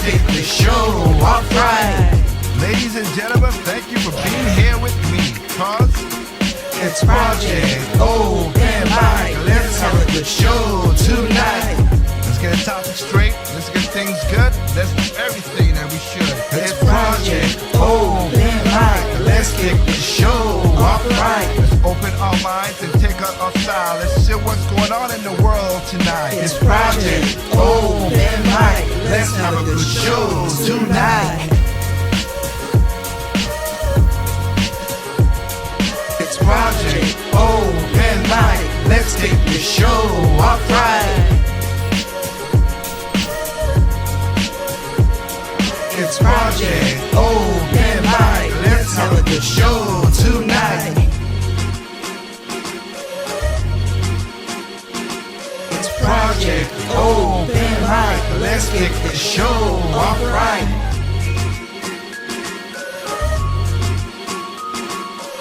kick the show off right. Ladies and gentlemen, thank you for being here with me, cause it's Project Open Mic. Let's have a good show tonight. Let's get the topic straight, let's get things good, let's do everything that we should. It's Project Open Mic. Let's kick the show off right. Let's open our minds and take out our style. Let's see what's going on in the world tonight. It's Project Open Mic. Let's have a good show tonight. It's Project Open Mic. Let's kick the show off right. It's Project Open Mic. Let's have a good show tonight. It's Project Open Mic. Let's kick the show off right.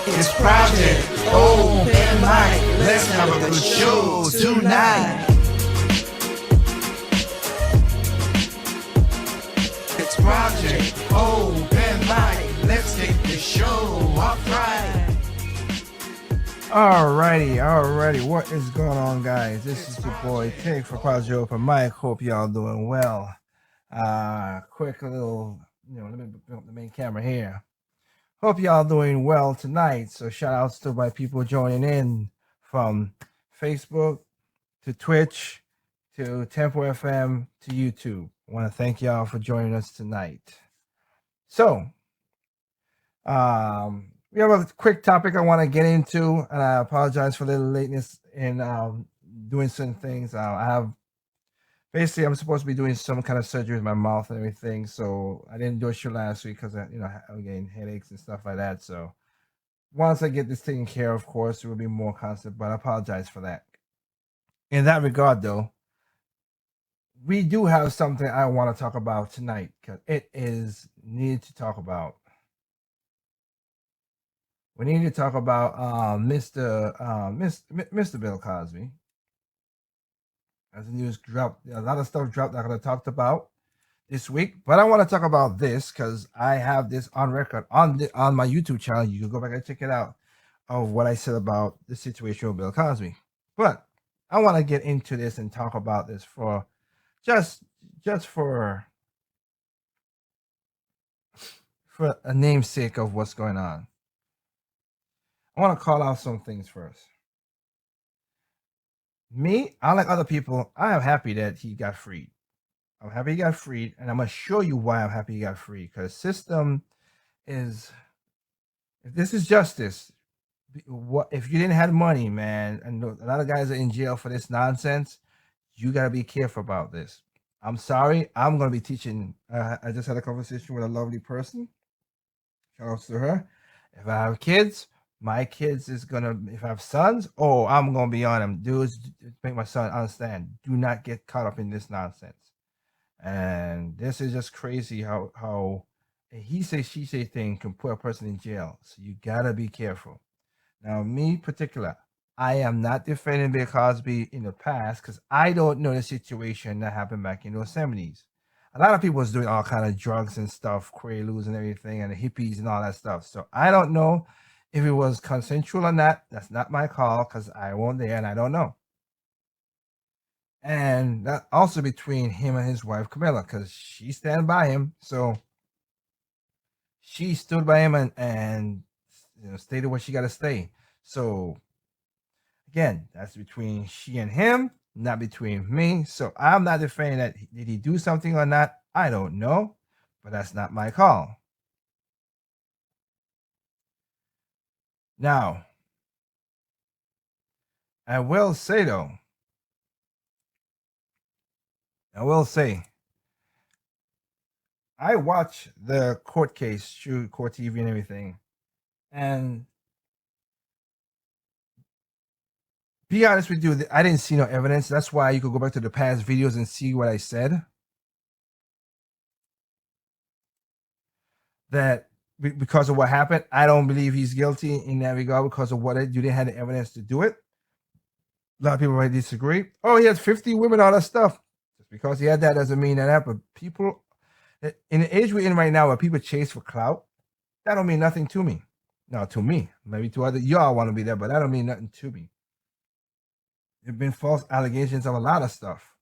It's Project Open Mic. Let's have a good show tonight. It's Project Open Mic. Let's kick the show off right. Alrighty. What is going on, guys? This is your boy Tig for Project Open Mic. Hope y'all doing well. Quick little, let me bring up the main camera here. Hope y'all doing well tonight. So shout outs to my people joining in from Facebook to Twitch to Tempo FM to YouTube. I want to thank y'all for joining us tonight. So, we have a quick topic I want to get into, and I apologize for the lateness in doing certain things. I'm supposed to be doing some kind of surgery with my mouth and everything, so I didn't do a show last week because I'm getting headaches and stuff like that. So once I get this taken care of course, it will be more constant, but I apologize for that. In that regard, though, we do have something I want to talk about tonight because it is needed to talk about. We need to talk about Mr. Bill Cosby. As the news dropped, a lot of stuff dropped that I could have talked about this week, but I want to talk about this because I have this on record on my YouTube channel. You can go back and check it out of what I said about the situation with Bill Cosby. But I want to get into this and talk about this for just for a namesake of what's going on. I want to call out some things first. Me, unlike other people, I am happy that he got freed. I'm happy he got freed, and I'm going to show you why I'm happy he got freed. Because system is, if this is justice, what if you didn't have money, man, and a lot of guys are in jail for this nonsense, you got to be careful about this. I'm sorry, I'm going to be teaching. I just had a conversation with a lovely person. Shout out to her. If I have kids, my kids is gonna, if I have sons, I'm gonna be on them. Dudes, make my son understand. Do not get caught up in this nonsense. And this is just crazy how a he say she say thing can put a person in jail. So you gotta be careful. Now, me particular, I am not defending Bill Cosby in the past because I don't know the situation that happened back in those 70s. A lot of people was doing all kind of drugs and stuff, quaaludes and everything, and the hippies and all that stuff. So I don't know if it was consensual or not. That's not my call because I wasn't there and I don't know. And that also between him and his wife Camilla, because she stand by him. So she stood by him and stated what she got to stay. So again, that's between she and him, not between me. So I'm not defending that. Did he do something or not? I don't know, but that's not my call. Now, I will say, I watch the court case through Court TV and everything, and be honest with you, I didn't see no evidence. That's why you could go back to the past videos and see what I said. That because of what happened, I don't believe he's guilty in that regard because of what you didn't have the evidence to do it. A lot of people might disagree. Oh, he has 50 women, all that stuff. Just because he had that doesn't mean that happened. People, In the age we're in right now, where people chase for clout, that don't mean nothing to me. No, to me, maybe to other y'all want to be there, but that don't mean nothing to me. There've been false allegations of a lot of stuff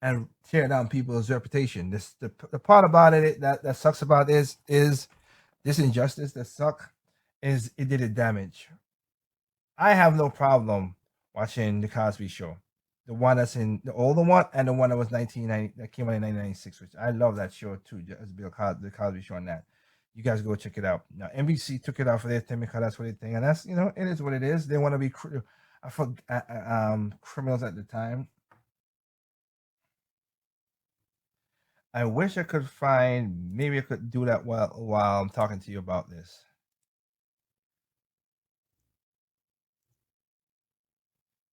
and tear down people's reputation. The part about it that sucks about this is this injustice that suck is it did a damage. I have no problem watching the Cosby Show, the one that's in the older one and the one that was 1990 that came out in 1996, which I love that show too. As Bill Cosby, the Cosby Show on that. You guys go check it out. Now NBC took it out for their thing because that's what they think, and that's it is what it is. They want to be criminals at the time. I wish I could find. Maybe I could do that while I'm talking to you about this.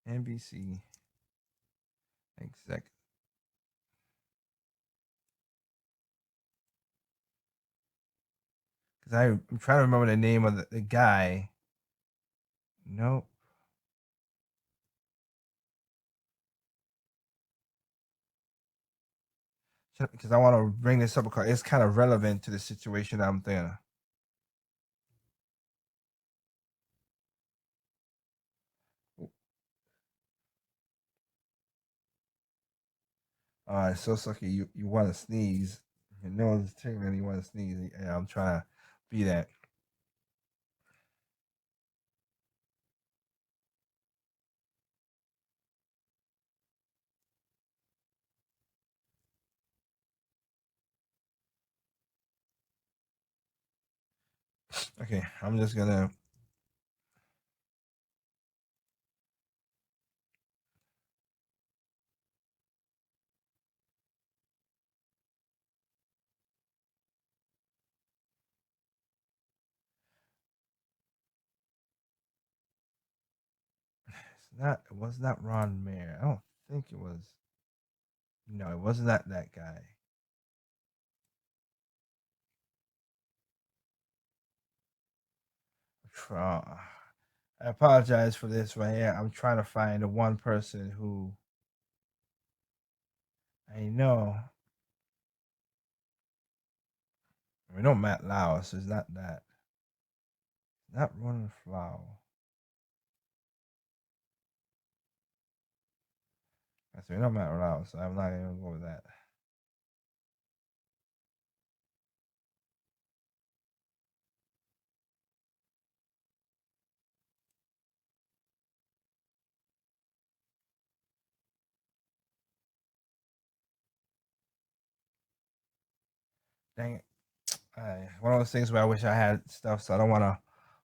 NBC exec. Because I'm trying to remember the name of the guy. Nope. Because I want to bring this up because it's kind of relevant to the situation I'm thinking. It's so sucky. You want to sneeze. Your nose is tingling. You want to sneeze. Yeah, I'm trying to be that. Okay, I'm just gonna. It's not. It was not Ron Mayer. I don't think it was. No, it wasn't that guy. I apologize for this right here. I'm trying to find the one person who I know. We know Matt Lauer, so it's not that. Not Ronan Flower. I said, we know Matt Lauer, so I'm not even going to go with that. Dang it. One of those things where I wish I had stuff, so I don't want to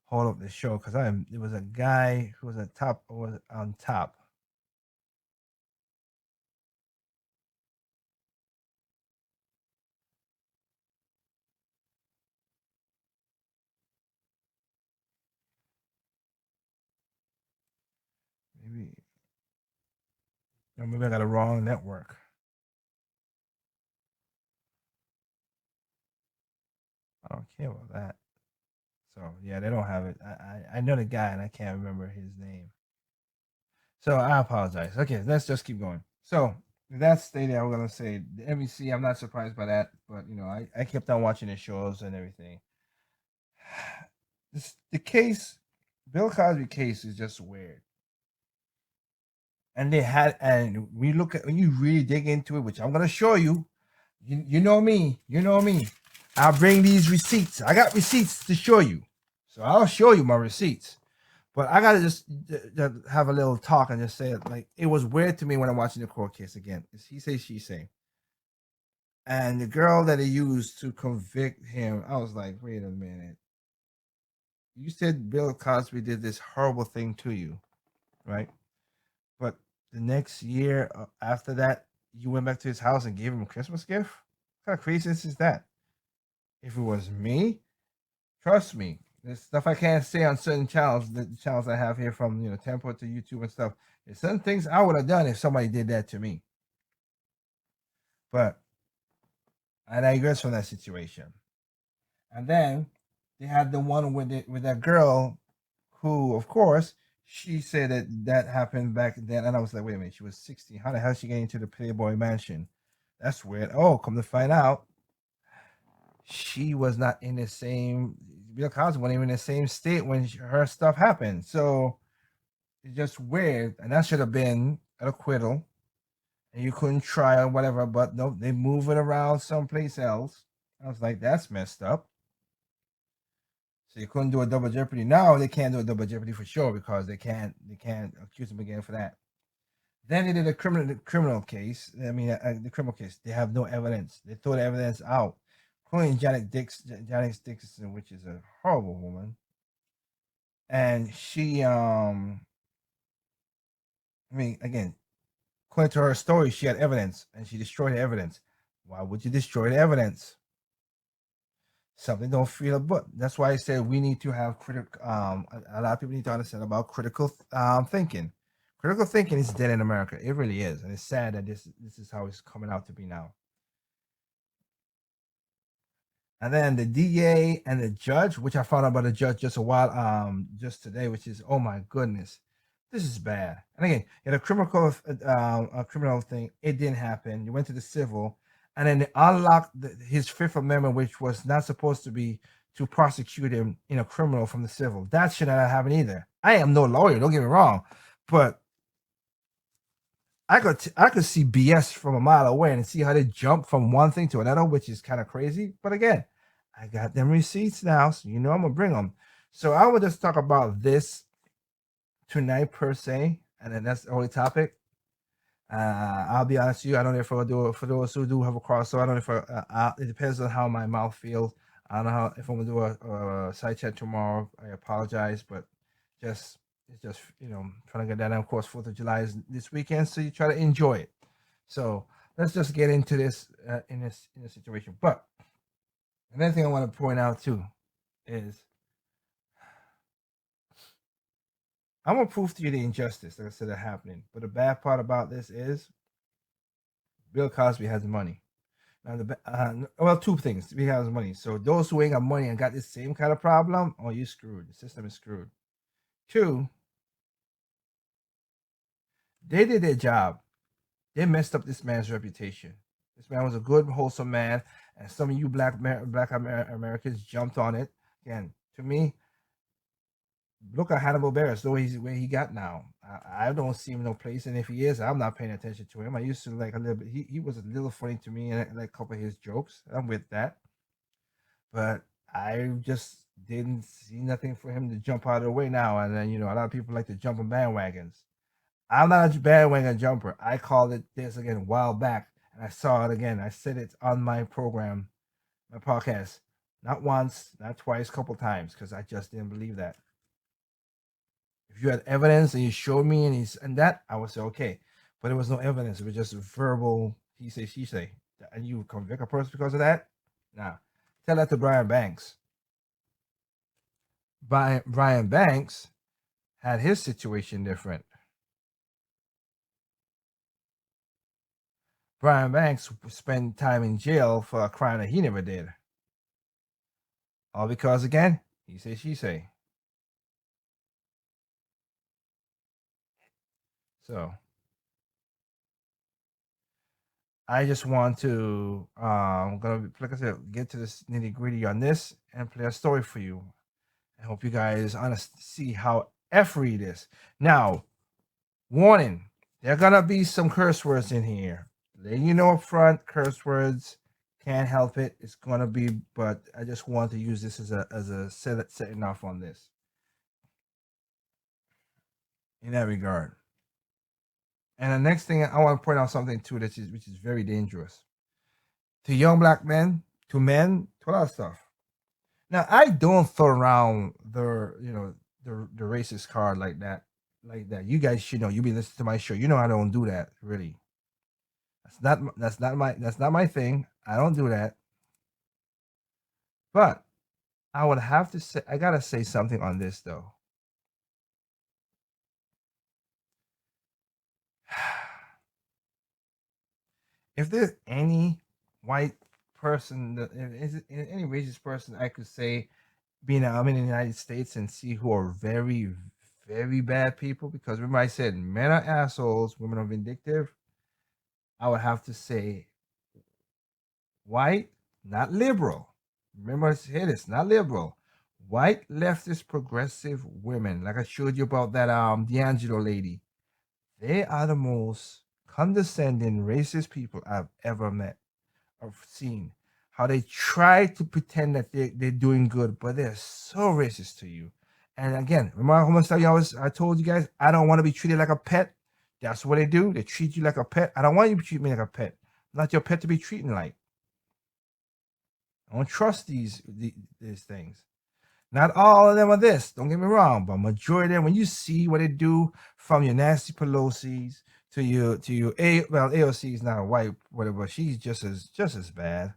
hold up the show because it was a guy who was was on top. Maybe, maybe I got a wrong network. I don't care about that. So yeah, they don't have it. I know the guy and I can't remember his name. So I apologize. Okay, let's just keep going. So that's the thing I'm gonna say. The NBC, I'm not surprised by that, but I kept on watching the shows and everything. The case, Bill Cosby case is just weird. And we look at when you really dig into it, which I'm gonna show you. You know me, I'll bring these receipts. I got receipts to show you, so I'll show you my receipts. But I gotta just have a little talk and just say it. Like it was weird to me when I'm watching the court case again. It's he say, she say, and the girl that they used to convict him. I was like, wait a minute. You said Bill Cosby did this horrible thing to you, right? But the next year after that, you went back to his house and gave him a Christmas gift. What kind of craziness is that? If it was me, trust me, there's stuff I can't say on certain channels, the channels I have here from Tempo to YouTube and stuff. There's certain things I would have done if somebody did that to me. But I digress from that situation. And then they had the one with that girl who, of course, she said that happened back then. And I was like, wait a minute, she was 16. How the hell is she getting into the Playboy Mansion? That's weird. Oh, come to find out, she was not in the same. Bill Cosby wasn't even in the same state when her stuff happened. So it's just weird, and that should have been an acquittal, and you couldn't try or whatever. But no, they move it around someplace else. I was like, that's messed up. So you couldn't do a double jeopardy. Now they can't do a double jeopardy for sure because they can't accuse him again for that. Then they did a criminal case. I mean, the criminal case. They have no evidence. They throw the evidence out, including Janet Dixon, which is a horrible woman, and she I mean, again, according to her story, she had evidence and she destroyed the evidence. Why would you destroy the evidence? Something don't feel but that's why I said we need to have critical a lot of people need to understand about critical thinking. Critical thinking is dead in America. It really is, and it's sad that this is how it's coming out to be now. And then the DA and the judge, which I found out about the judge just a while just today, which is, oh my goodness, this is bad. And again, in a criminal thing, it didn't happen. You went to the civil, and then they unlocked his Fifth Amendment, which was not supposed to be to prosecute him in a criminal from the civil. That should not happen either. I am no lawyer, don't get me wrong, but I could see BS from a mile away and see how they jump from one thing to another, which is kind of crazy. But again, I got them receipts now, so you know I'm gonna bring them. So I will just talk about this tonight per se, and then that's the only topic. I'll be honest with you, I don't know if I'll do it for those who do have a crossover. I don't know if it depends on how my mouth feels. I don't know if I'm gonna do a side chat tomorrow. I apologize, but it's just trying to get that done. Of course, 4th of July is this weekend, so you try to enjoy it. So let's just get into this in this situation. But another thing I want to point out too is I'm gonna prove to you the injustice, like I said, that happening. But the bad part about this is Bill Cosby has money. Now, two things. He has money. So those who ain't got money and got this same kind of problem, oh, you screwed. The system is screwed. Two, they did their job. They messed up this man's reputation. This man was a good, wholesome man, and some of you black Americans jumped on it. Again, to me, look at Hannibal Buress, the way he got now. I don't see him no place, and if he is, I'm not paying attention to him. I used to like a little bit. He was a little funny to me, and I like a couple of his jokes. I'm with that, but I just didn't see nothing for him to jump out of the way now. And then a lot of people like to jump on bandwagons. I'm not a bandwagon jumper. I called it this again a while back, and I saw it again. I said it on my program, my podcast, not once, not twice, couple times, because I just didn't believe that. If you had evidence and you showed me and that, I would say okay. But there was no evidence. It was just verbal he say, she say. And you convict a person because of that? Nah. Tell that to Brian Banks. Brian Banks had his situation different. Brian Banks spent time in jail for a crime that he never did. All because, again, he say, she say. So I just want to, I'm gonna, like I said, get to this nitty gritty on this and play a story for you. I hope you guys see how effery it is. Now, warning: there are gonna be some curse words in here. Letting you know up front, curse words, can't help it. It's gonna be, but I just want to use this as a setting off on this. In that regard. And the next thing I want to point out something too which is very dangerous to young black men, to men, to a lot of stuff. Now I don't throw around the racist card like that. You guys should know. You be listening to my show. You know I don't do that really. That's not my thing. I don't do that. But I would have to say I gotta say something on this though. If there's any white person, any racist person I could say, I'm in the United States and see who are very, very bad people, because remember I said men are assholes, women are vindictive. I would have to say white, not liberal, Remember, say this, not liberal. White leftist progressive women, like I showed you about that D'Angelo lady. They are the most condescending, racist people I've ever met or seen. How they try to pretend that they're doing good, but they're so racist to you. And again, remember how much I told you guys, I don't want to be treated like a pet. That's what they do. They treat you like a pet. I don't want you to treat me like a pet. I'm not your pet to be treating like. I don't trust these things. Not all of them are this. Don't get me wrong, but majority of them, when you see what they do, from your Nancy Pelosi's to your AOC is not a white whatever. She's just as bad.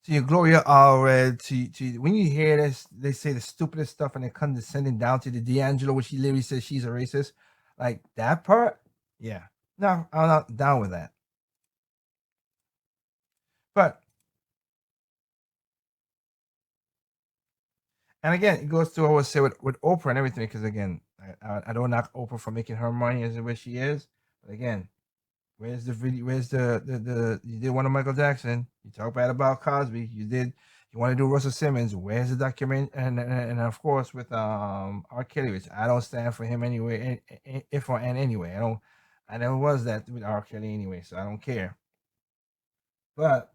To your Gloria Allred, to when you hear this, they say the stupidest stuff and they're condescending down to the D'Angelo, where she literally says she's a racist. Like that part, yeah. No, I'm not down with that. But and again, it goes to what I would say with Oprah and everything, because again, I don't knock Oprah for making her money as the way she is. But again, where's the video? Where's the you did one of Michael Jackson. You talk bad about Cosby. You want to do Russell Simmons. Where's the document? And of course with R. Kelly, which I don't stand for him anyway. If or and anyway, I never was that with R. Kelly anyway, so I don't care. But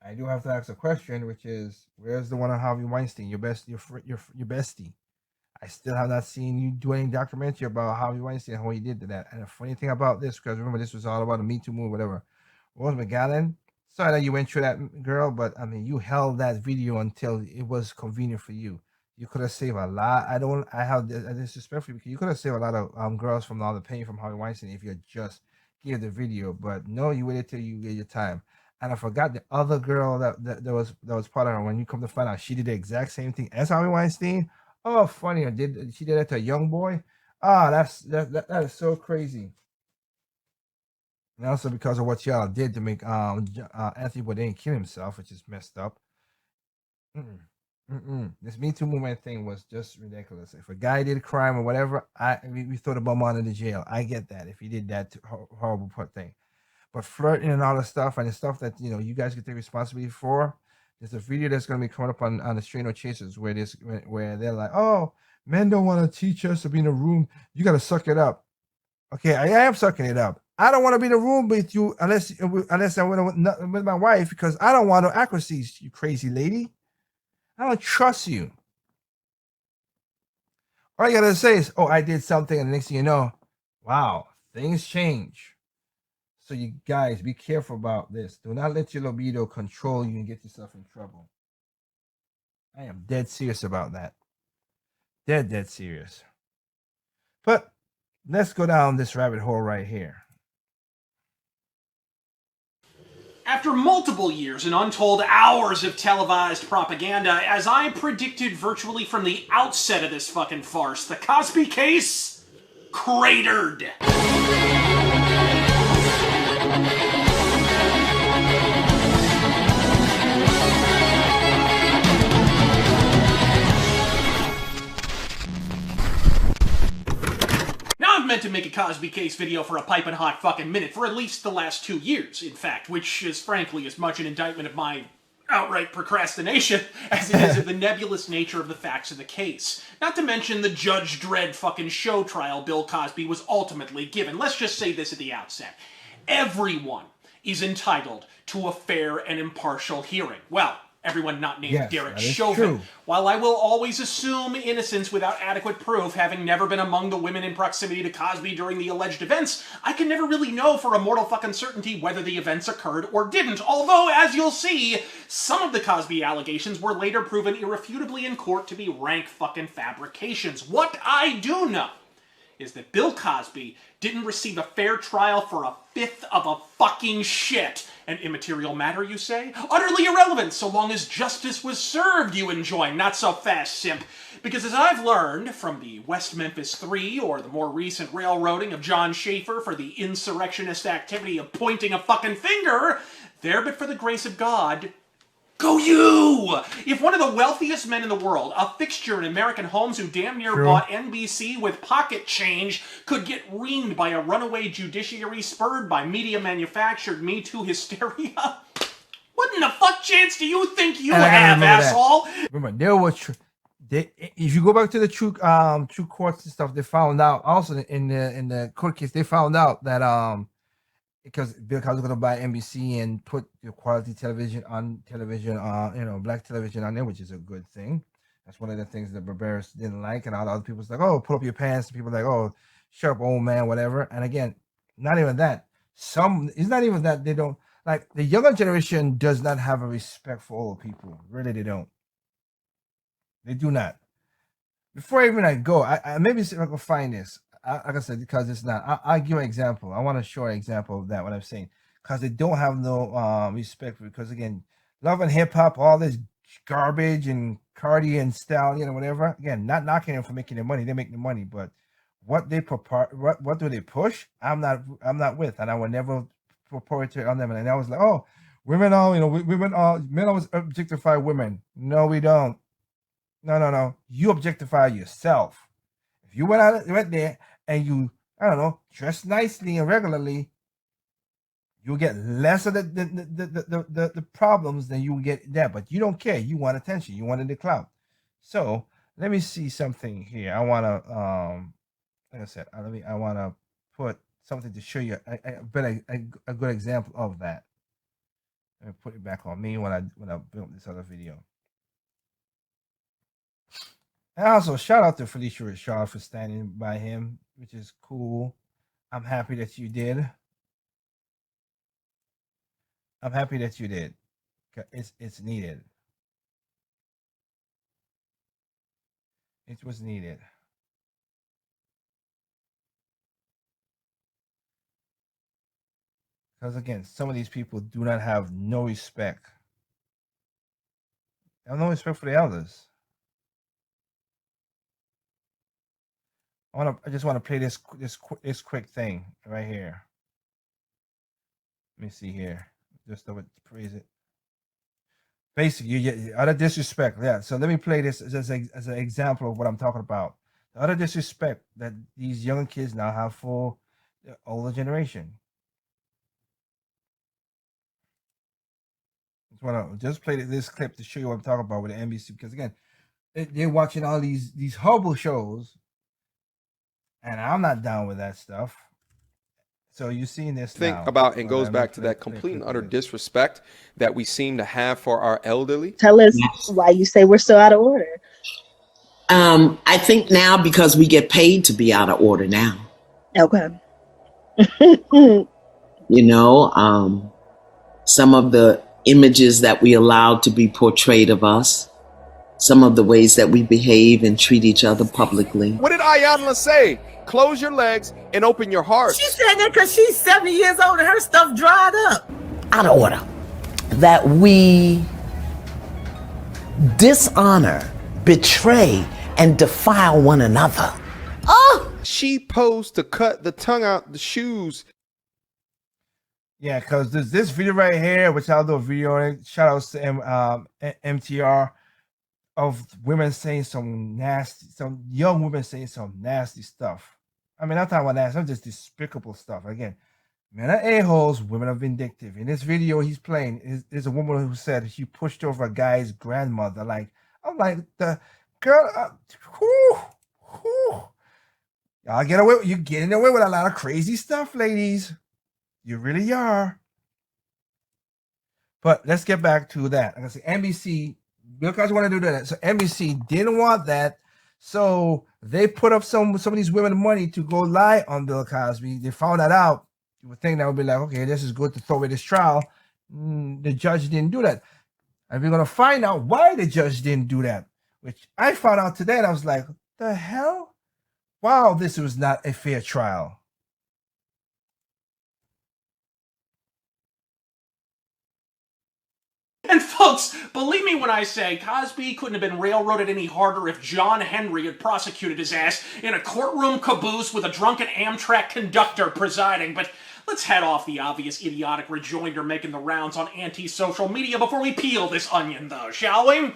I do have to ask a question, which is, where's the one on Harvey Weinstein? Your bestie. I still have not seen you do any documentary about Harvey Weinstein and what he did to that. And the funny thing about this, because remember this was all about the Me Too movement, whatever. Rose McGowan, sorry that you went through that, girl, but I mean, you held that video until it was convenient for you. You could have saved a lot. I have disrespect for you, because you could have saved a lot of girls from all the pain from Harvey Weinstein if you had just gave the video. But no, you waited till you get your time. And I forgot the other girl that was part of her. When you come to find out, she did the exact same thing as Harvey Weinstein. Oh, funny! She did that to a young boy? Ah, that is so crazy. And also because of what y'all did to make Anthony Bourdain kill himself, which is messed up. This Me Too movement thing was just ridiculous. If a guy did a crime or whatever, we throw the bum out of the jail. I get that if he did that horrible thing. But flirting and all the stuff, and the stuff that you guys can take responsibility for. There's a video that's going to be coming up on the Strain No Chasers where they're like, oh, men don't want to teach us to be in a room. You got to suck it up. Okay, I am sucking it up. I don't want to be in a room with you unless I went with my wife, because I don't want no accuracies, you crazy lady. I don't trust you. All you got to say is, oh, I did something, and the next thing you know, wow, things change. So you guys, be careful about this. Do not let your libido control you and get yourself in trouble. I am dead serious about that. Dead serious. But let's go down this rabbit hole right here. After multiple years and untold hours of televised propaganda, as I predicted virtually from the outset of this fucking farce, the Cosby case cratered. Meant to make a Cosby case video for a piping hot fucking minute for at least the last 2 years, in fact, which is frankly as much an indictment of my outright procrastination as it is of the nebulous nature of the facts of the case. Not to mention the Judge Dredd fucking show trial Bill Cosby was ultimately given. Let's just say this at the outset. Everyone is entitled to a fair and impartial hearing. Well, everyone not named Derek Chauvin. While I will always assume innocence without adequate proof, having never been among the women in proximity to Cosby during the alleged events, I can never really know for a mortal fucking certainty whether the events occurred or didn't. Although, as you'll see, some of the Cosby allegations were later proven irrefutably in court to be rank fucking fabrications. What I do know is that Bill Cosby didn't receive a fair trial for a fifth of a fucking shit. An immaterial matter, you say? Utterly irrelevant, so long as justice was served, you enjoin. Not so fast, simp. Because as I've learned from the West Memphis 3, or the more recent railroading of John Schaefer for the insurrectionist activity of pointing a fucking finger, there but for the grace of God, go you! If one of the wealthiest men in the world, a fixture in American homes who damn near bought NBC with pocket change, could get reamed by a runaway judiciary spurred by media-manufactured Me Too hysteria, what What in the fuck chance do you think you And I gotta have, remember that. asshole? Remember, there was if you go back to the true courts and stuff, they found out also in the court case, they found out that because Bill Cosby was going to buy NBC and put the quality television on television, black television on there, which is a good thing. That's one of the things that Barbaros didn't like, and all the other people was like, "Oh, pull up your pants." And people were like, "Oh, shut up, old man," whatever. And again, not even that. It's not even that they don't like the younger generation does not have a respect for old people. Really, they don't. They do not. Before even I go, I maybe see if I can find this. Like I said, because it's not. I'll give you an example. I want to show an example of that. What I'm saying, because they don't have no respect for. Because again, love and hip hop, all this garbage and Cardi and Stallion and whatever. Again, not knocking them for making their money. They make the money, but what they what do they push? I'm not with, and I will never purport it on them. And I was like, oh, women all women all men always objectify women. No, we don't. No. You objectify yourself. If you went there and you, I don't know, dress nicely and regularly, you'll get less of the problems than you will get there. But you don't care. You want attention. You wanted the clout. So let me see something here. I want to, like I said, I want to put something to show you a good example of that. Let me put it back on me when I built this other video. And also, shout out to Felicia Richard for standing by him, which is cool. I'm happy that you did. I'm happy that you did. It's needed. It was needed. Because again, some of these people do not have no respect. They have no respect for the elders. I just want to play this quick thing right here. Let me see here. Just to praise it. Basically, you get utter disrespect. Yeah. So let me play this as an example of what I'm talking about. The utter disrespect that these young kids now have for the older generation. Just play this clip to show you what I'm talking about with the NBC, because again, they're watching all these horrible shows. And I'm not down with that stuff. So you're seeing this think about and goes back to that complete and utter disrespect that we seem to have for our elderly. Tell us why you say we're so out of order. I think now because we get paid to be out of order now. Okay. Some of the images that we allowed to be portrayed of us, some of the ways that we behave and treat each other publicly. What did Ayanla say? Close your legs and open your heart. She said that because she's 70 years old and her stuff dried up. Out of order. That we dishonor, betray, and defile one another. Oh! She posed to cut the tongue out the shoes. Yeah, because there's this video right here, which I'll do a video on it. Shout out to MTR, of women saying some young women saying some nasty stuff. I mean, I'm talking about nasty, I'm just despicable stuff. Again, men are a-holes, women are vindictive. In this video he's playing, there's a woman who said she pushed over a guy's grandmother. Like, I'm like, the girl, y'all you're getting away with a lot of crazy stuff, ladies. You really are. But let's get back to that. Like I say, NBC, Bill Cosby wanted to do that. So NBC didn't want that. So they put up some of these women money to go lie on Bill Cosby. They found that out. You would think that would be like, okay, this is good to throw away this trial. The judge didn't do that. And we're going to find out why the judge didn't do that, which I found out today. And I was like, what the hell? Wow, this was not a fair trial. And folks, believe me when I say Cosby couldn't have been railroaded any harder if John Henry had prosecuted his ass in a courtroom caboose with a drunken Amtrak conductor presiding. But let's head off the obvious idiotic rejoinder making the rounds on anti-social media before we peel this onion, though, shall we?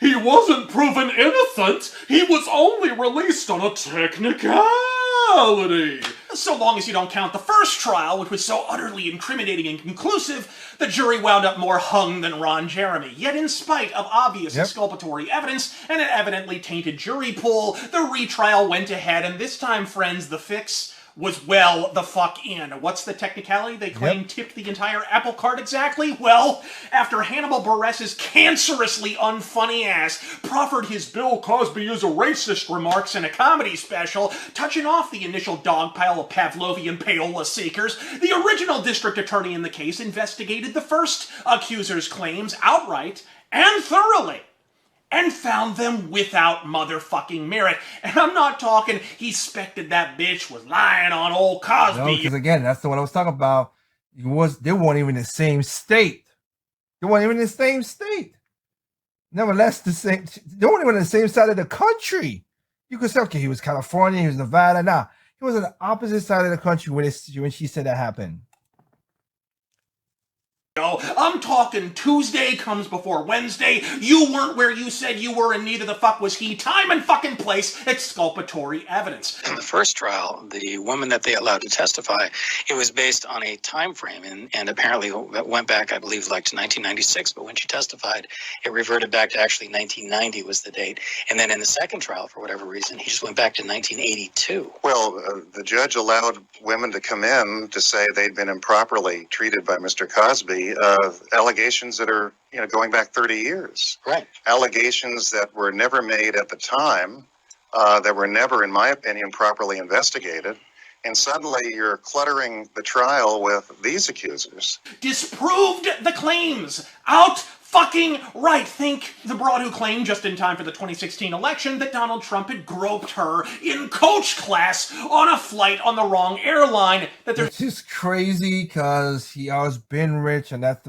He wasn't proven innocent. He was only released on a technicality. So long as you don't count the first trial, which was so utterly incriminating and conclusive, the jury wound up more hung than Ron Jeremy. Yet in spite of obvious exculpatory evidence and an evidently tainted jury pool, the retrial went ahead, and this time, friends, the fix was well the fuck in. What's the technicality they claim tipped the entire apple cart exactly? Well, after Hannibal Buress's cancerously unfunny ass proffered his Bill Cosby is a racist remarks in a comedy special, touching off the initial dogpile of Pavlovian payola seekers, the original district attorney in the case investigated the first accuser's claims outright and thoroughly, and found them without motherfucking merit. And I'm not talking he suspected that bitch was lying on old Cosby. No, because again, that's the one I was talking about. They weren't even in the same state. They weren't even in the same state. Nevertheless, they weren't even on the same side of the country. You could say, okay, he was California, he was Nevada. Nah, he was on the opposite side of the country when she said that happened. I'm talking Tuesday comes before Wednesday. You weren't where you said you were, and neither the fuck was he. Time and fucking place, exculpatory evidence. In the first trial, the woman that they allowed to testify, it was based on a time frame, and apparently it went back, I believe, like to 1996. But when she testified, it reverted back to actually 1990 was the date. And then in the second trial, for whatever reason, he just went back to 1982. Well, the judge allowed women to come in to say they'd been improperly treated by Mr. Cosby. Allegations that are, going back 30 years. Right. Allegations that were never made at the time, that were never, in my opinion, properly investigated. And suddenly you're cluttering the trial with these accusers. Disproved the claims. Out fucking right. Think the broad who claimed just in time for the 2016 election that Donald Trump had groped her in coach class on a flight on the wrong airline. It's just crazy because he always been rich, and that's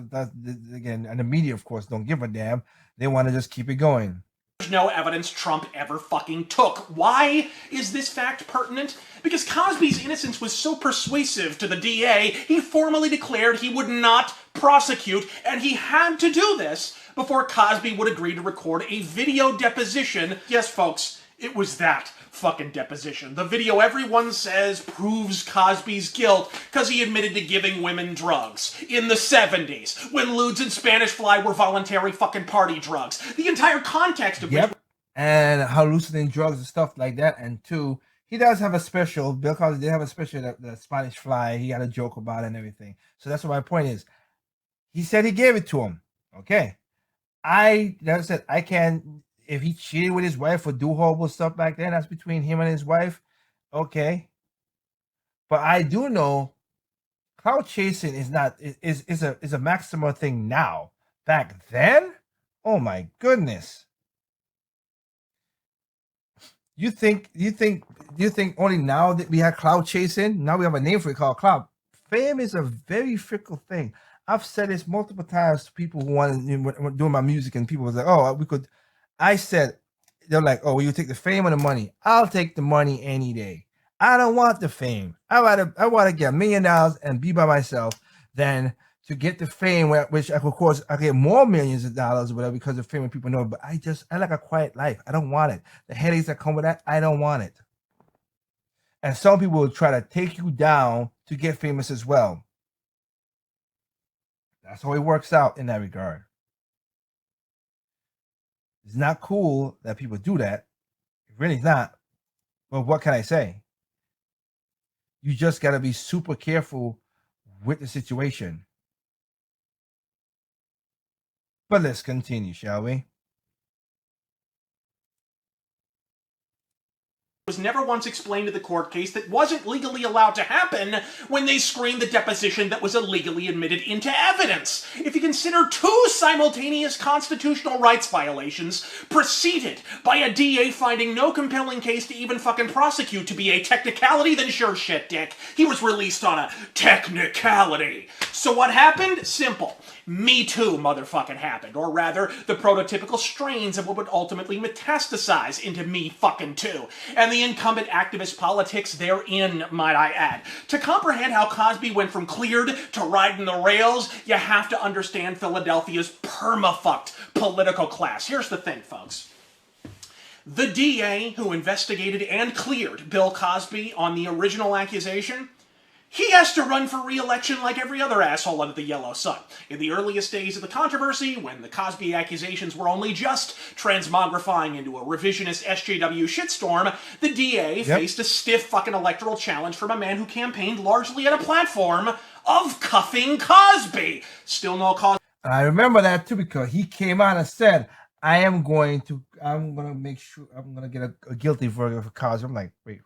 again, and the media, of course, don't give a damn. They want to just keep it going. There's no evidence Trump ever fucking took. Why is this fact pertinent? Because Cosby's innocence was so persuasive to the DA, he formally declared he would not prosecute, and he had to do this before Cosby would agree to record a video deposition. Yes, folks, it was that fucking deposition. The video everyone says proves Cosby's guilt because he admitted to giving women drugs in the 70s when Ludes and Spanish Fly were voluntary fucking party drugs. The entire context of which... And hallucinating drugs and stuff like that. And two, he does have a special. Bill Cosby did have a special, the Spanish Fly. He had a joke about it and everything. So that's what my point is. He said he gave it to him. Okay. I can't... If he cheated with his wife or do horrible stuff back then, that's between him and his wife. Okay. But I do know clout chasing is a maximum thing now. Back then? Oh my goodness. You think only now that we have clout chasing? Now we have a name for it called clout. Fame is a very fickle thing. I've said this multiple times to people who want to do my music, and people was like, oh, we could. I said, they're like, oh, will you take the fame or the money? I'll take the money any day. I don't want the fame. I want to get $1 million and be by myself than to get the fame, which of course I get more millions of dollars or whatever because of fame and people know. But I like a quiet life. I don't want it. The headaches that come with that, I don't want it. And some people will try to take you down to get famous as well. That's how it works out in that regard. It's not cool that people do that. It really is not. But what can I say? You just got to be super careful with the situation. But let's continue, shall we? Was never once explained to the court case that wasn't legally allowed to happen when they screened the deposition that was illegally admitted into evidence. If you consider two simultaneous constitutional rights violations preceded by a DA finding no compelling case to even fucking prosecute to be a technicality, then sure shit, dick. He was released on a technicality. So what happened? Simple. Me Too motherfucking happened. Or rather, the prototypical strains of what would ultimately metastasize into Me fucking Too. And the incumbent activist politics therein, might I add. To comprehend how Cosby went from cleared to riding the rails, you have to understand Philadelphia's perma-fucked political class. Here's the thing, folks. The DA who investigated and cleared Bill Cosby on the original accusation, he has to run for re-election like every other asshole under the yellow sun. In the earliest days of the controversy, when the Cosby accusations were only just transmogrifying into a revisionist SJW shitstorm, the DA faced a stiff fucking electoral challenge from a man who campaigned largely on a platform of cuffing Cosby. Still no Cosby. I remember that too, because he came out and said, I'm gonna make sure I'm gonna get a guilty verdict for Cosby. I'm like, wait,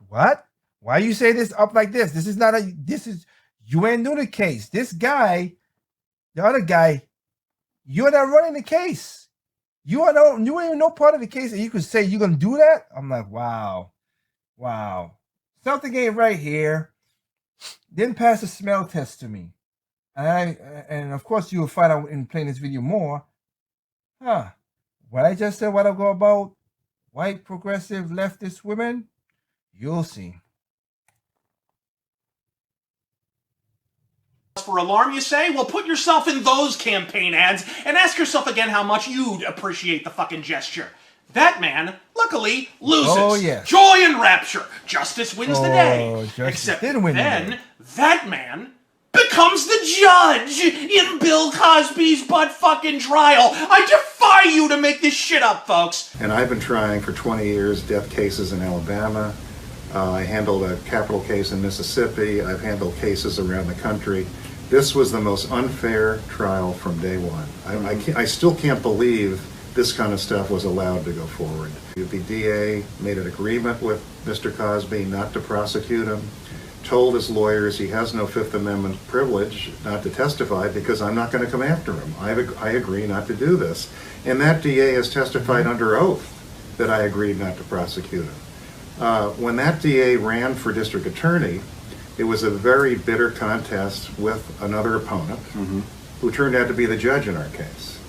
what? Why you say this up like this? This is you ain't doing the case. This guy, the other guy, you're not running the case. You ain't even no part of the case, and you could say you're gonna do that. I'm like, wow, something ain't right here. Didn't pass the smell test to me, and of course you will find out in playing this video more. What I just said a while ago about white progressive leftist women, you'll see. For alarm, you say? Well, put yourself in those campaign ads and ask yourself again how much you'd appreciate the fucking gesture. That man, luckily, loses. Oh, yes. Joy and rapture. Justice wins the day. Except did win then, that man becomes the judge in Bill Cosby's butt-fucking trial. I defy you to make this shit up, folks. And I've been trying for 20 years death cases in Alabama. I handled a capital case in Mississippi. I've handled cases around the country. This was the most unfair trial from day one. I still can't believe this kind of stuff was allowed to go forward. The DA made an agreement with Mr. Cosby not to prosecute him, told his lawyers he has no Fifth Amendment privilege not to testify because I'm not going to come after him. I agree not to do this. And that DA has testified under oath that I agreed not to prosecute him. When that DA ran for district attorney, it was a very bitter contest with another opponent who turned out to be the judge in our case.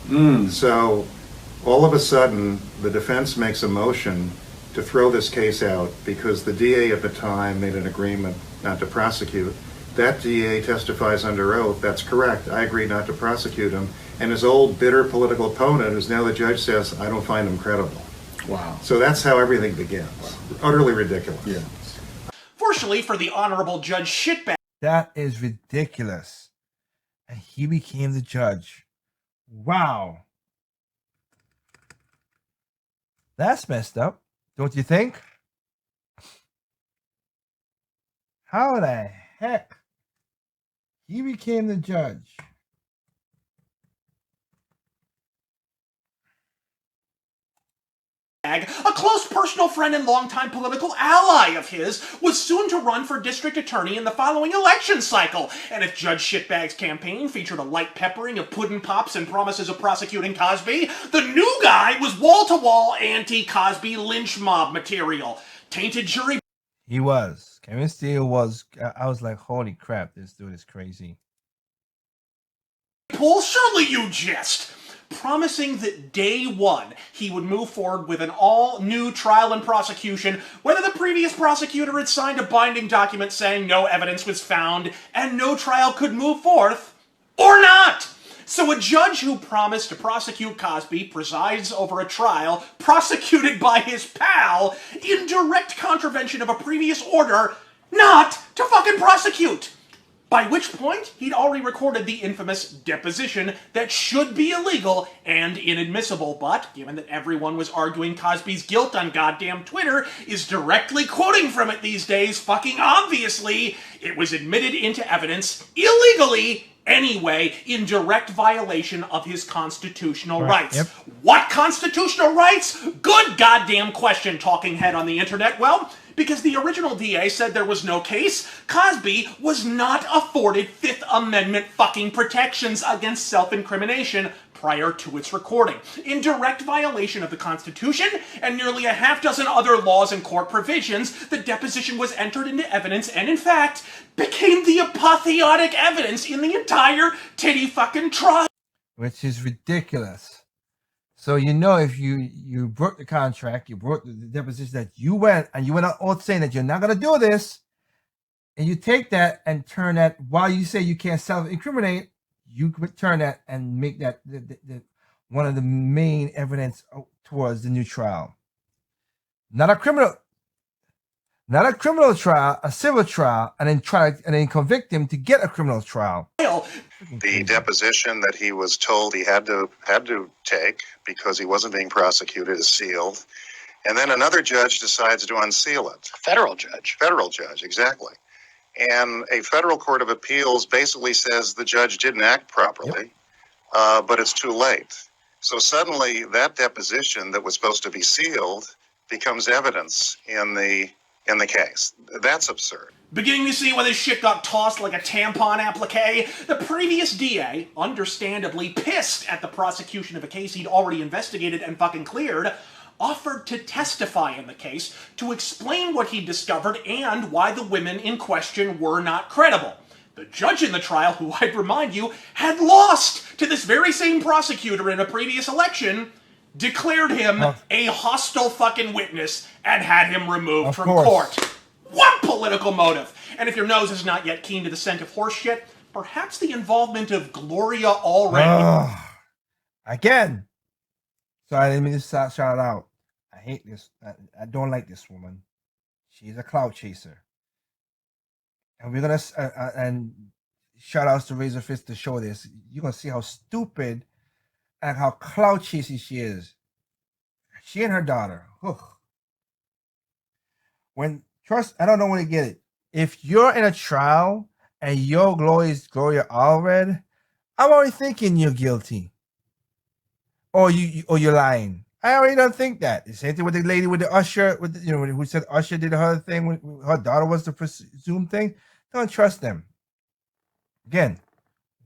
So all of a sudden, the defense makes a motion to throw this case out because the DA at the time made an agreement not to prosecute. That DA testifies under oath, that's correct, I agreed not to prosecute him. And his old bitter political opponent, who's now the judge, says, I don't find him credible. Wow. So that's how everything begins. Wow. Utterly ridiculous. Yeah. Fortunately for the Honorable Judge Shitbag. That is ridiculous. And he became the judge. Wow. That's messed up, don't you think? How the heck? He became the judge. A close personal friend and longtime political ally of his was soon to run for district attorney in the following election cycle. And if Judge Shitbag's campaign featured a light peppering of puddin' pops and promises of prosecuting Cosby, the new guy was wall-to-wall anti-Cosby lynch mob material. Tainted jury. He was. Kevin Steele was. I was like, holy crap, this dude is crazy. Paul, surely you jest. Promising that day one he would move forward with an all-new trial and prosecution, whether the previous prosecutor had signed a binding document saying no evidence was found and no trial could move forth, or not. So a judge who promised to prosecute Cosby presides over a trial prosecuted by his pal in direct contravention of a previous order not to fucking prosecute. By which point, he'd already recorded the infamous deposition that should be illegal and inadmissible, but given that everyone was arguing Cosby's guilt on goddamn Twitter is directly quoting from it these days, fucking obviously, it was admitted into evidence illegally anyway, in direct violation of his constitutional rights. Yep. What constitutional rights? Good goddamn question, talking head on the internet. Well, because the original DA said there was no case, Cosby was not afforded Fifth Amendment fucking protections against self-incrimination prior to its recording. In direct violation of the Constitution and nearly a half dozen other laws and court provisions, the deposition was entered into evidence and, in fact, became the apotheotic evidence in the entire titty fucking trial. Which is ridiculous. So you know, if you broke the contract, you broke the deposition that you went on oath saying that you're not going to do this, and you take that and turn that, while you say you can't self-incriminate, you could turn that and make that one of the main evidence towards the new trial. Not a criminal trial, a civil trial, and then convict him to get a criminal trial. The deposition that he was told he had to take because he wasn't being prosecuted is sealed. And then another judge decides to unseal it. Federal judge. Federal judge, exactly. And a federal court of appeals basically says the judge didn't act properly, but it's too late. So suddenly that deposition that was supposed to be sealed becomes evidence in the case. That's absurd. Beginning to see why this shit got tossed like a tampon applique? The previous DA, understandably pissed at the prosecution of a case he'd already investigated and fucking cleared, offered to testify in the case to explain what he discovered and why the women in question were not credible. The judge in the trial, who I'd remind you, had lost to this very same prosecutor in a previous election, declared him a hostile fucking witness and had him removed from court. What political motive? And if your nose is not yet keen to the scent of horse shit, perhaps the involvement of Gloria Allred. Again. Sorry, let me just shout out. I hate this. I don't like this woman. She's a clout chaser. And we're going to, and shout outs to Razor Fist to show this. You're going to see how stupid and how clout chasing she is. She and her daughter. Ugh. I don't know when to get it. If you're in a trial and your Gloria Allred, I'm already thinking you're guilty. Or you're lying. I already don't think that. The same thing with the lady with the usher, who said usher did her thing when her daughter was the presumed thing. Don't trust them. Again,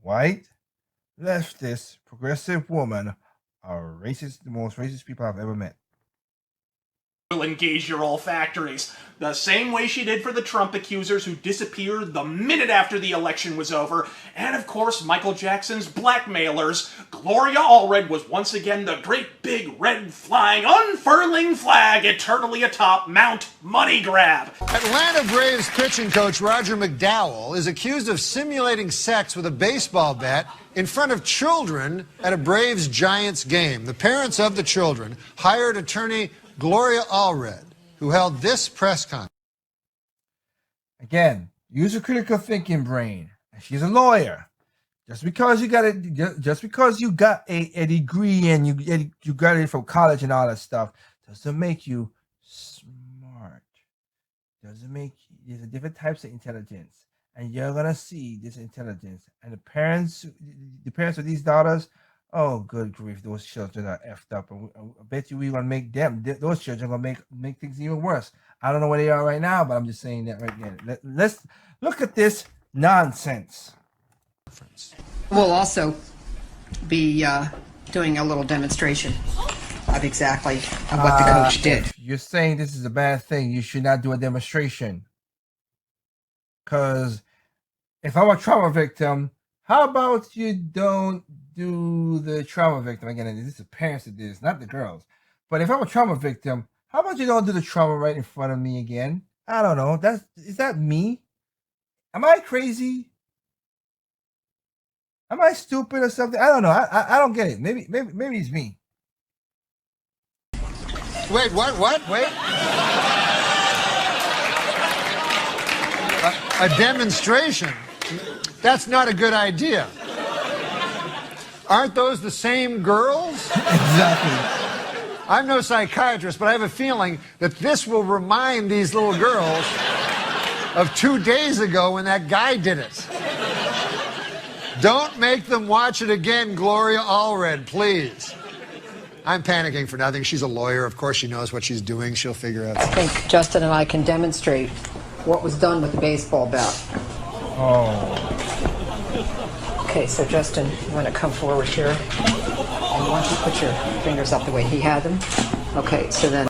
white, leftist, progressive woman are racist, the most racist people I've ever met. Will engage your olfactories, the same way she did for the Trump accusers who disappeared the minute after the election was over, and of course Michael Jackson's blackmailers. Gloria Allred was once again the great big red flying unfurling flag eternally atop Mount Money Grab. Atlanta Braves pitching coach Roger McDowell is accused of simulating sex with a baseball bat in front of children at a Braves-Giants game. The parents of the children hired attorney Gloria Allred, who held this press conference. Again, use a critical thinking brain. She's a lawyer. Just because you got a degree and you got it from college and all that stuff doesn't make you smart. Doesn't make there's different types of intelligence, and you're gonna see this intelligence. And the parents of these daughters. Oh, good grief! Those children are effed up, and I bet you we're gonna make those children gonna make things even worse. I don't know where they are right now, but I'm just saying that right there. Let's look at this nonsense. We'll also be doing a little demonstration of exactly what the coach did. If you're saying this is a bad thing, you should not do a demonstration. Because if I'm a trauma victim, how about you don't do the trauma victim again? And this is the parents that did this, not the girls. But if I'm a trauma victim, how about you don't do the trauma right in front of me again? I don't know. Is that me? Am I crazy? Am I stupid or something? I don't know. I don't get it. Maybe it's me. Wait, what? Wait. A demonstration? That's not a good idea. Aren't those the same girls? Exactly. I'm no psychiatrist, but I have a feeling that this will remind these little girls of 2 days ago when that guy did it. Don't make them watch it again, Gloria Allred, please. I'm panicking for nothing. She's a lawyer. Of course she knows what she's doing. She'll figure out. I think Justin and I can demonstrate what was done with the baseball bat. Oh. Okay, so Justin, you want to come forward here? And why don't you put your fingers up the way he had them? Okay, so then.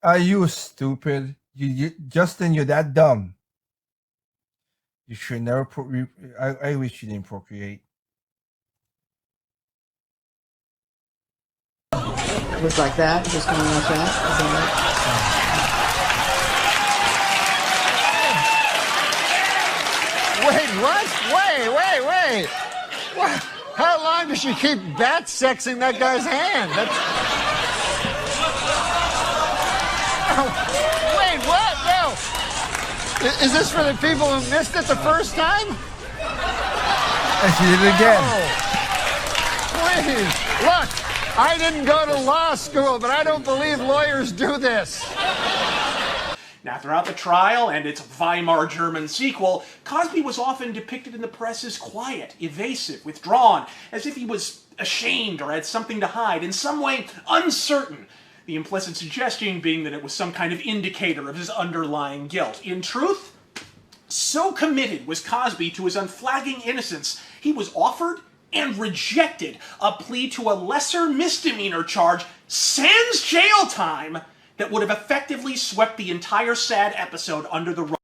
Are you stupid? Justin, you're that dumb. You should never I wish you didn't procreate. It was like that, just going like that. Wait, what? Wait. How long does she keep bat sexing that guy's hand? Oh, wait, what? No. Is this for the people who missed it the first time? And she did it again. Oh, please, look, I didn't go to law school, but I don't believe lawyers do this. Now, throughout the trial and its Weimar German sequel, Cosby was often depicted in the press as quiet, evasive, withdrawn, as if he was ashamed or had something to hide, in some way uncertain. The implicit suggestion being that it was some kind of indicator of his underlying guilt. In truth, so committed was Cosby to his unflagging innocence, he was offered and rejected a plea to a lesser misdemeanor charge, sans jail time, that would have effectively swept the entire sad episode under the rug.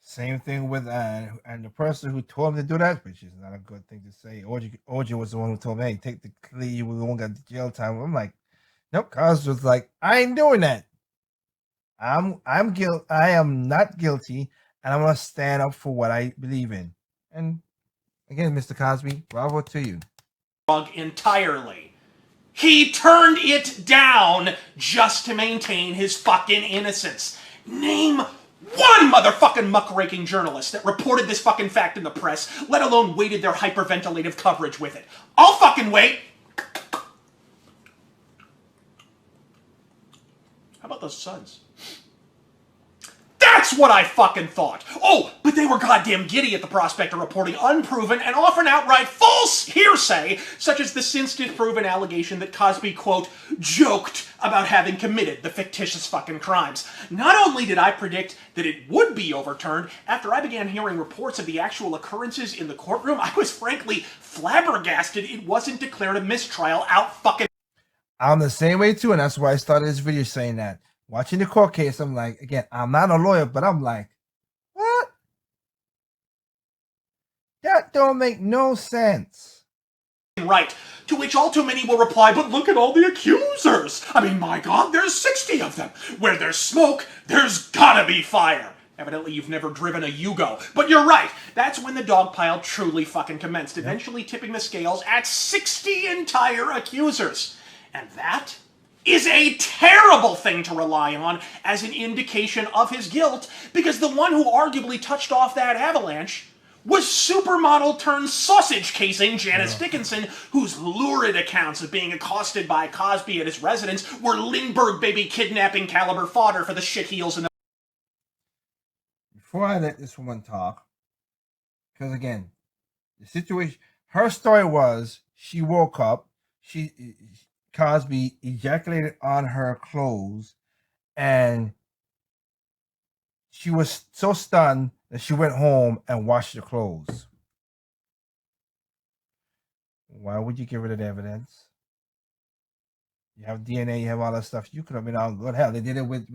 Same thing with, and the person who told him to do that, which is not a good thing to say. OJ was the one who told me, hey, take the plea, we won't get the jail time. I'm like, nope. Cos was like, I ain't doing that. I am not guilty, and I'm gonna stand up for what I believe in. And again, Mr. Cosby, bravo to you. Entirely. He turned it down just to maintain his fucking innocence. Name one motherfucking muckraking journalist that reported this fucking fact in the press, let alone weighted their hyperventilative coverage with it. I'll fucking wait. How about those Suns? That's what I fucking thought. Oh, but they were goddamn giddy at the prospect of reporting unproven and often outright false hearsay, such as the since-disproven allegation that Cosby, quote, joked about having committed the fictitious fucking crimes. Not only did I predict that it would be overturned, after I began hearing reports of the actual occurrences in the courtroom, I was frankly flabbergasted it wasn't declared a mistrial out fucking. I'm the same way too, and that's why I started this video saying that. Watching the court case, I'm like, again, I'm not a lawyer, but I'm like, what? That don't make no sense. Right. To which all too many will reply, but look at all the accusers. I mean, my God, there's 60 of them. Where there's smoke, there's gotta be fire. Evidently, you've never driven a Yugo. But you're right. That's when the dog pile truly fucking commenced, eventually tipping the scales at 60 entire accusers. And that is a terrible thing to rely on as an indication of his guilt, because the one who arguably touched off that avalanche was supermodel turned sausage casing Janice Dickinson, whose lurid accounts of being accosted by Cosby at his residence were Lindbergh baby kidnapping caliber fodder for the shitheels in the... Before I let this woman talk, because again, the situation, her story was she woke up, Cosby ejaculated on her clothes, and she was so stunned that she went home and washed the clothes. Why would you get rid of the evidence? You have DNA, you have all that stuff. You could have been out good. Hell, they did it with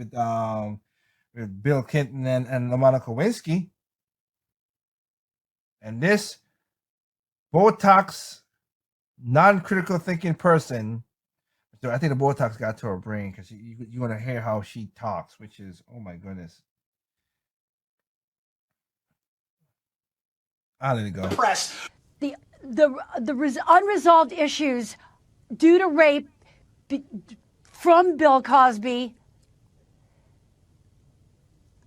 Bill Clinton and Monica Lewinsky. And this Botox, non-critical thinking person, so I think the Botox got to her brain, because you want to hear how she talks, which is, oh my goodness. I'll let it go. Press. The unresolved issues due to rape from Bill Cosby,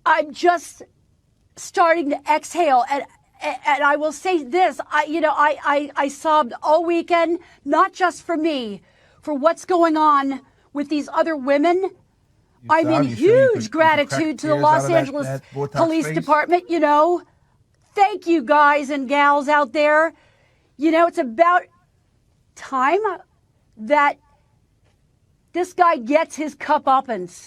I'm just starting to exhale, and I will say this, I sobbed all weekend, not just for me, for what's going on with these other women. I mean, huge gratitude to the Los Angeles Police Department, Thank you, guys and gals out there. It's about time that this guy gets his comeuppance.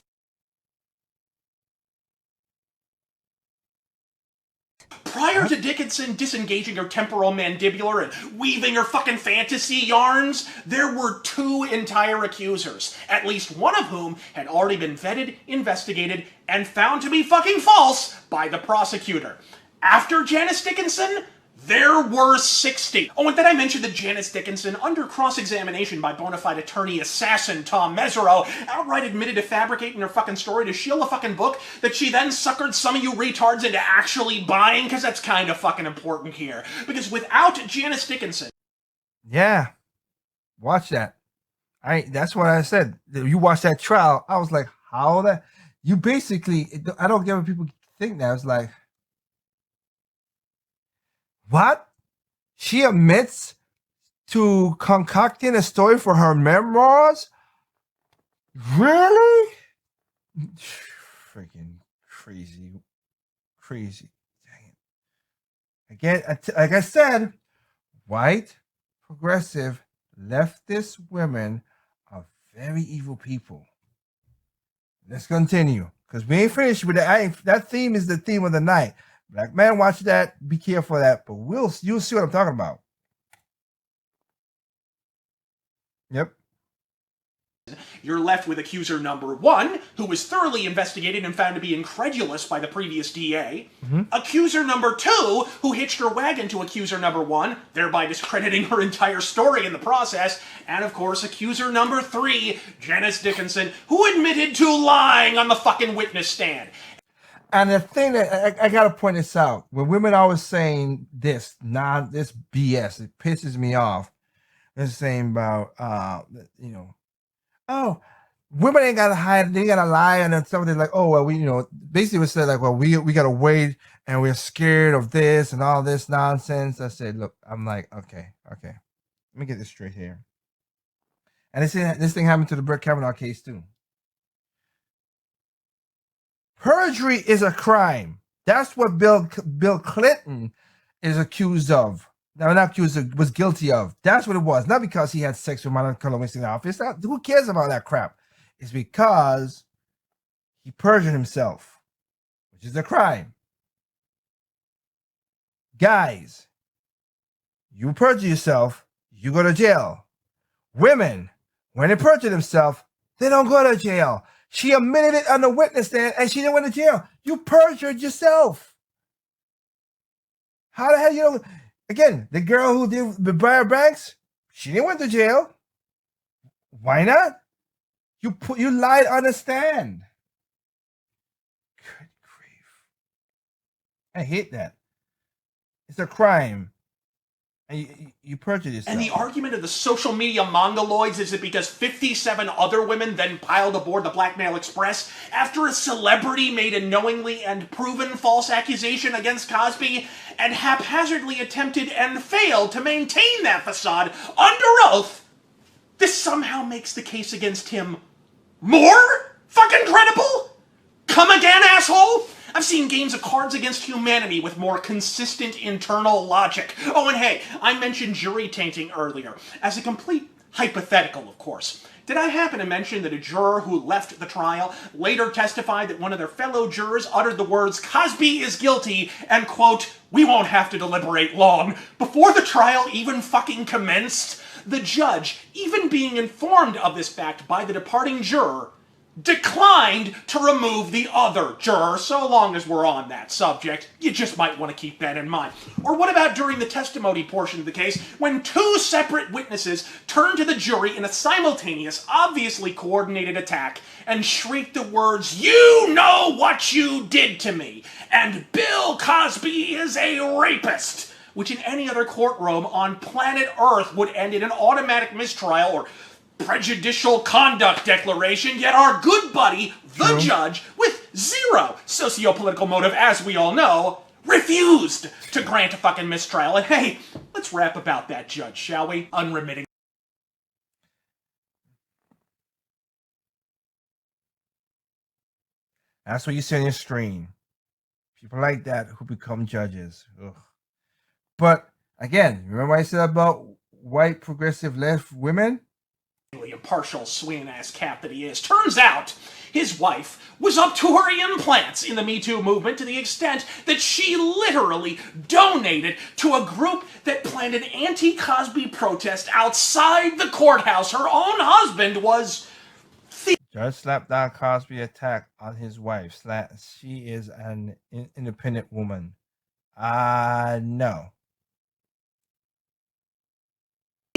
Prior to Dickinson disengaging her temporal mandibular and weaving her fucking fantasy yarns, there were 2 entire accusers, at least one of whom had already been vetted, investigated, and found to be fucking false by the prosecutor. After Janice Dickinson, There were 60. Oh, and then I mentioned that Janice Dickinson, under cross-examination by bona fide attorney assassin Tom Mesereau, outright admitted to fabricating her fucking story to shield a fucking book that she then suckered some of you retards into actually buying, because that's kind of fucking important here. Because without Janice Dickinson... Yeah. Watch that. That's what I said. You watch that trial, I was like, how that? You basically, I don't get what people think now. It's like, what? She admits to concocting a story for her memoirs? Really? Freaking crazy. Crazy. Dang it. Again, like I said, white, progressive, leftist women are very evil people. Let's continue, because we ain't finished with that. That theme is the theme of the night. Black man, watch that. Be careful of that. But you'll see what I'm talking about. Yep. You're left with accuser number 1, who was thoroughly investigated and found to be incredulous by the previous DA. Accuser number 2, who hitched her wagon to accuser number 1, thereby discrediting her entire story in the process. And of course, accuser number 3, Janice Dickinson, who admitted to lying on the fucking witness stand. And the thing that I gotta point this out, when women always saying this BS, it pisses me off. They're saying about oh, women ain't gotta hide, they gotta lie, and then something like, oh well, we basically we said like, well, we gotta wait and we're scared of this and all this nonsense. I said, look, I'm like, okay, let me get this straight here. And this thing happened to the Brett Kavanaugh case too. Perjury is a crime. That's what Bill Clinton is accused of. No, not accused of, was guilty of. That's what it was. Not because he had sex with Monica Lewinsky in the office. Who cares about that crap? It's because he perjured himself, which is a crime. Guys, you perjure yourself, you go to jail. Women, when they perjure themselves, they don't go to jail. She admitted it on the witness stand, and she didn't went to jail. You perjured yourself. How the hell you don't? Again, the girl who did the Briar Banks, she didn't went to jail. Why not? You lied on the stand. Good grief! I hate that. It's a crime. And you perjured yourself. And the argument of the social media mongoloids is that because 57 other women then piled aboard the Blackmail Express after a celebrity made a knowingly and proven false accusation against Cosby and haphazardly attempted and failed to maintain that facade under oath, this somehow makes the case against him more fucking credible? Come again, asshole? I've seen games of Cards Against Humanity with more consistent internal logic. Oh, and hey, I mentioned jury tainting earlier. As a complete hypothetical, of course. Did I happen to mention that a juror who left the trial later testified that one of their fellow jurors uttered the words, "Cosby is guilty," and quote, "we won't have to deliberate long," before the trial even fucking commenced? The judge, even being informed of this fact by the departing juror, declined to remove the other juror. So long as we're on that subject, you just might want to keep that in mind. Or what about during the testimony portion of the case, when 2 separate witnesses turned to the jury in a simultaneous, obviously coordinated attack and shrieked the words, "You know what you did to me," and "Bill Cosby is a rapist," which in any other courtroom on planet Earth would end in an automatic mistrial or prejudicial conduct declaration, yet our good buddy, the judge, with zero socio-political motive, as we all know, refused to grant a fucking mistrial. And hey, let's rap about that judge, shall we? Unremitting. That's what you see on your screen. People like that who become judges. Ugh. But again, remember I said about white progressive left women? Impartial swinging-ass cat that he is. Turns out his wife was up to her implants in the Me Too movement to the extent that she literally donated to a group that planned an anti-Cosby protest outside the courthouse. Her own husband was... Judge slapped down Cosby attack on his wife. She is an independent woman. No.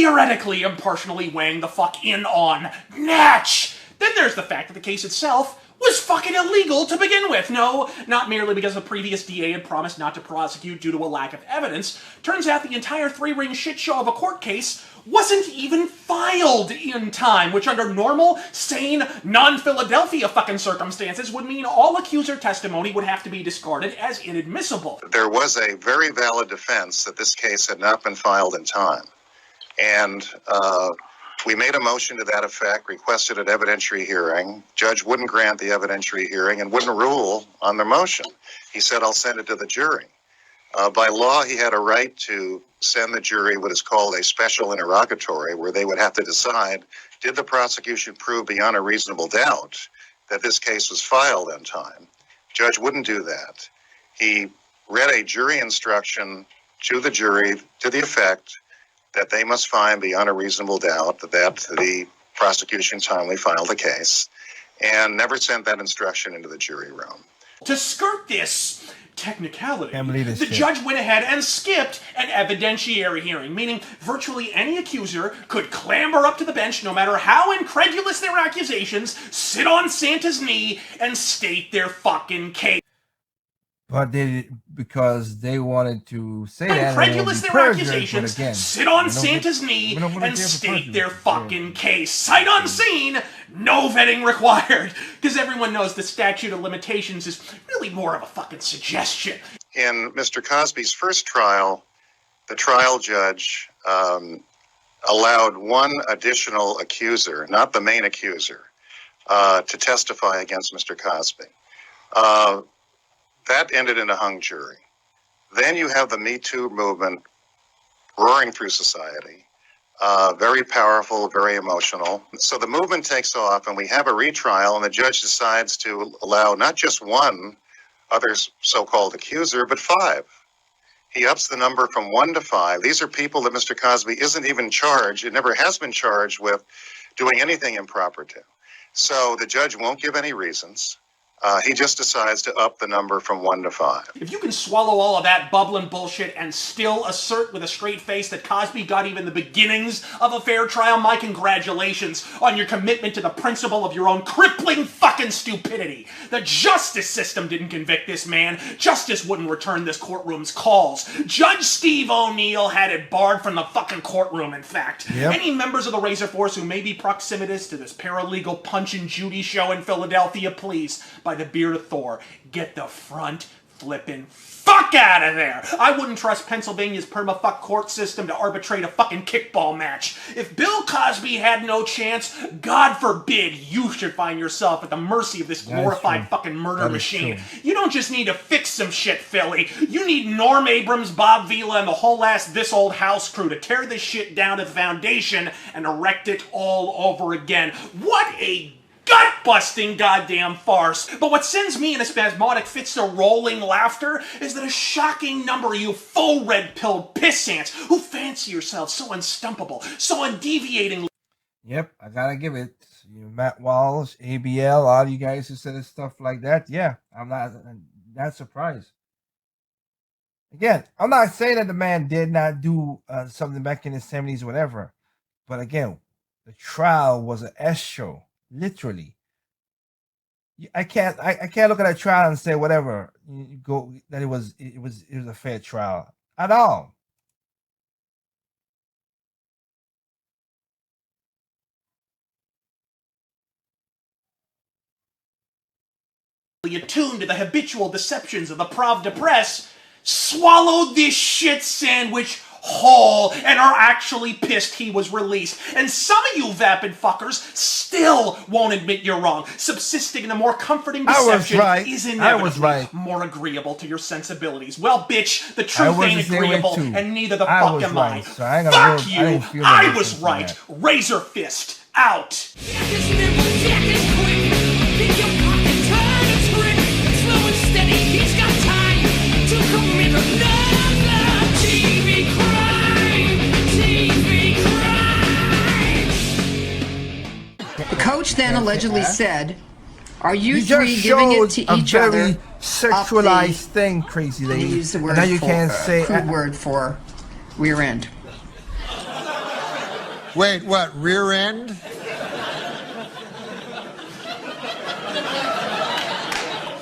theoretically impartially weighing the fuck in on Natch. Then there's the fact that the case itself was fucking illegal to begin with. No, not merely because the previous DA had promised not to prosecute due to a lack of evidence. Turns out the entire three-ring shit show of a court case wasn't even filed in time, which under normal, sane, non-Philadelphia fucking circumstances would mean all accuser testimony would have to be discarded as inadmissible. There was a very valid defense that this case had not been filed in time. And we made a motion to that effect, requested an evidentiary hearing. Judge wouldn't grant the evidentiary hearing and wouldn't rule on the motion. He said, I'll send it to the jury. By law, he had a right to send the jury what is called a special interrogatory, where they would have to decide, did the prosecution prove beyond a reasonable doubt that this case was filed in time? Judge wouldn't do that. He read a jury instruction to the jury to the effect that they must find beyond a reasonable doubt that the prosecution timely filed the case, and never sent that instruction into the jury room. To skirt this technicality, the judge went ahead and skipped an evidentiary hearing, meaning virtually any accuser could clamber up to the bench, no matter how incredulous their accusations, sit on Santa's knee, and state their fucking case. But because they wanted to say that, incredulous their accusations, sit on Santa's knee, and state their fucking case. Sight unseen, no vetting required. Because everyone knows the statute of limitations is really more of a fucking suggestion. In Mr. Cosby's first trial, the trial judge allowed one additional accuser, not the main accuser, to testify against Mr. Cosby. That ended in a hung jury. Then you have the Me Too movement roaring through society. Very powerful, very emotional. So the movement takes off and we have a retrial, and the judge decides to allow not just one other so-called accuser, but 5. He ups the number from 1 to 5. These are people that Mr. Cosby isn't even charged, it never has been charged with doing anything improper to. So the judge won't give any reasons. He just decides to up the number from 1 to 5. If you can swallow all of that bubbling bullshit and still assert with a straight face that Cosby got even the beginnings of a fair trial, my congratulations on your commitment to the principle of your own crippling fucking stupidity. The justice system didn't convict this man. Justice wouldn't return this courtroom's calls. Judge Steve O'Neill had it barred from the fucking courtroom, in fact. Yep. Any members of the Razor Force who may be proximitous to this paralegal Punch and Judy show in Philadelphia, please, by the beard of Thor, get the front flippin' fuck out of there! I wouldn't trust Pennsylvania's perma-fuck court system to arbitrate a fucking kickball match. If Bill Cosby had no chance, God forbid you should find yourself at the mercy of this glorified fucking murder machine. You don't just need to fix some shit, Philly. You need Norm Abrams, Bob Vila, and the whole ass This Old House crew to tear this shit down to the foundation and erect it all over again. What a gut-busting goddamn farce. But what sends me in a spasmodic fits to rolling laughter is that a shocking number of you full red-pilled pissants who fancy yourselves so unstumpable, so undeviating. Yep, I gotta give it. Matt Walsh, ABL, all you guys who said stuff like that. Yeah, I'm not surprised. Again, I'm not saying that the man did not do something back in the 70s, whatever. But again, the trial was an S show. Literally, I can't look at a trial and say whatever that it was a fair trial at all. Attuned to the habitual deceptions of the Pravda press, swallowed this shit sandwich whole and are actually pissed he was released. And some of you vapid fuckers still won't admit you're wrong. Subsisting in a more comforting deception is inevitably more agreeable to your sensibilities. Well, bitch, the truth ain't agreeable, and neither the fuck am I. Fuck you, I was right. Razor fist, out. The coach then allegedly said, "Are you three giving it to each other?" Sexualized thing, crazy lady. Use the word now you can't say crude word for rear end. Wait, what? Rear end?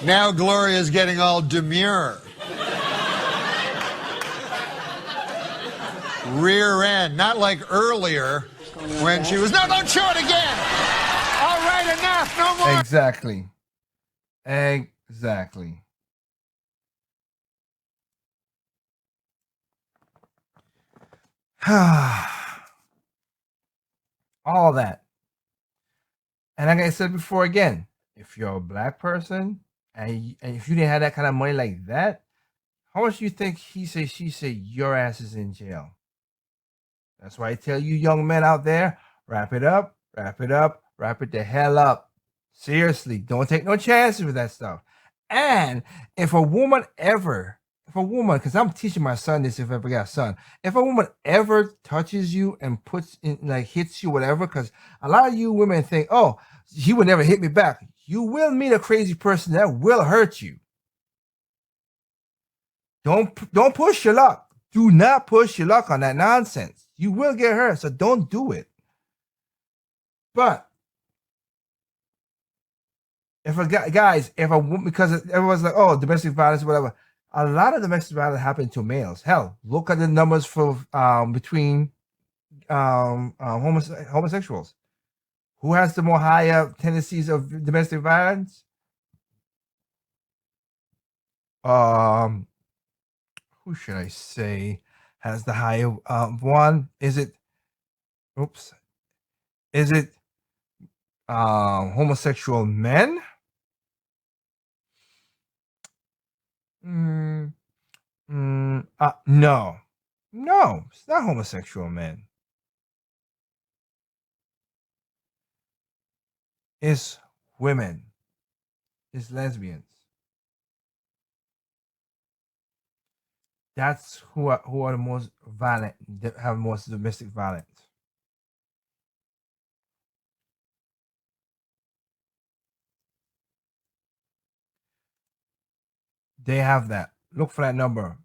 Now Gloria's getting all demure. Rear end, not like earlier when she was, no, don't show it again. All right, enough, no more. Exactly. Exactly. All that. And like I said before again, if you're a black person and if you didn't have that kind of money like that, how much do you think he say, she say, your ass is in jail? That's why I tell you young men out there, wrap it up, wrap it up, wrap it the hell up. Seriously, don't take no chances with that stuff. And if a woman, because I'm teaching my son this if I ever got a son, if a woman ever touches you and puts in, like, hits you, whatever, because a lot of you women think, oh, he would never hit me back. You will meet a crazy person that will hurt you. Don't push your luck. Do not push your luck on that nonsense. You will get hurt, so don't do it. But if a guy, guys, if a woman, because everyone's like, oh, domestic violence, whatever. A lot of domestic violence happen to males. Hell, look at the numbers for between homosexuals. Who has the more higher tendencies of domestic violence? Who should I say has the higher one? Is it? Oops. Is it homosexual men? No. No, it's not homosexual men. It's women. It's lesbians. That's who are the most violent, that have most domestic violence. They have that. Look for that number.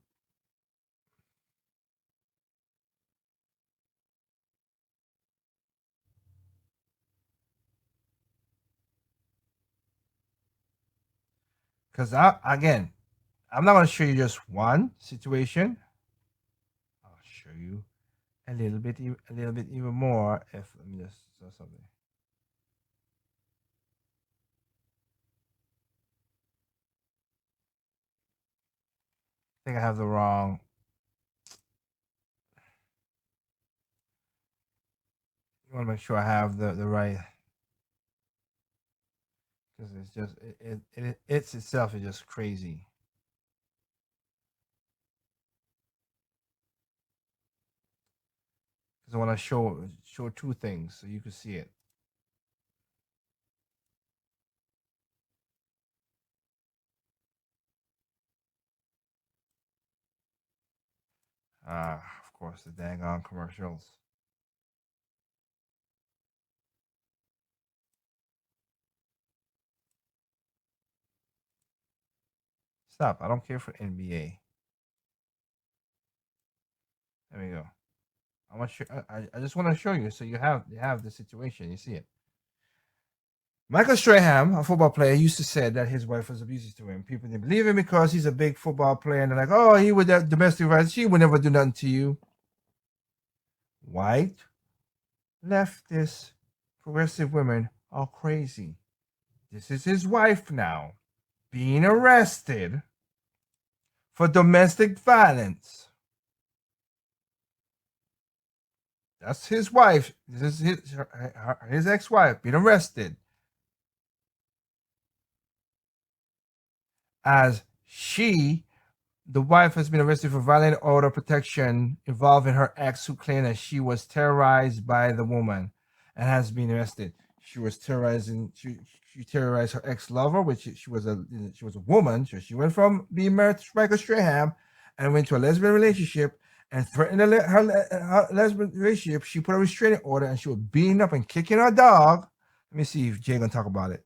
Because I'm not going to show you just one situation. I'll show you a little bit even more. If let me just do something. I think I have the wrong. You want to make sure I have the right. Because it's just it's itself is just crazy. Because I want to show two things so you can see it. Of course, the dang on commercials. Stop. I don't care for NBA. There we go. I just want to show you so you have the situation. You see it. Michael Strahan, a football player, used to say that his wife was abusive to him. People didn't believe him because he's a big football player, and they're like, "Oh, he would have domestic violence. She would never do nothing to you." White, leftist, progressive women are crazy. This is his wife now, being arrested for domestic violence. That's his wife. This is his ex-wife being arrested as the wife has been arrested for violating order protection involving her ex, who claimed that she was terrorized by the woman and has been arrested. She was terrorizing. She terrorized her ex-lover, which she was a woman. So she went from being married to Michael Strahan and went to a lesbian relationship and threatened her lesbian relationship. She put a restraining order and she was beating up and kicking her dog. Let me see if Jay gonna talk about it.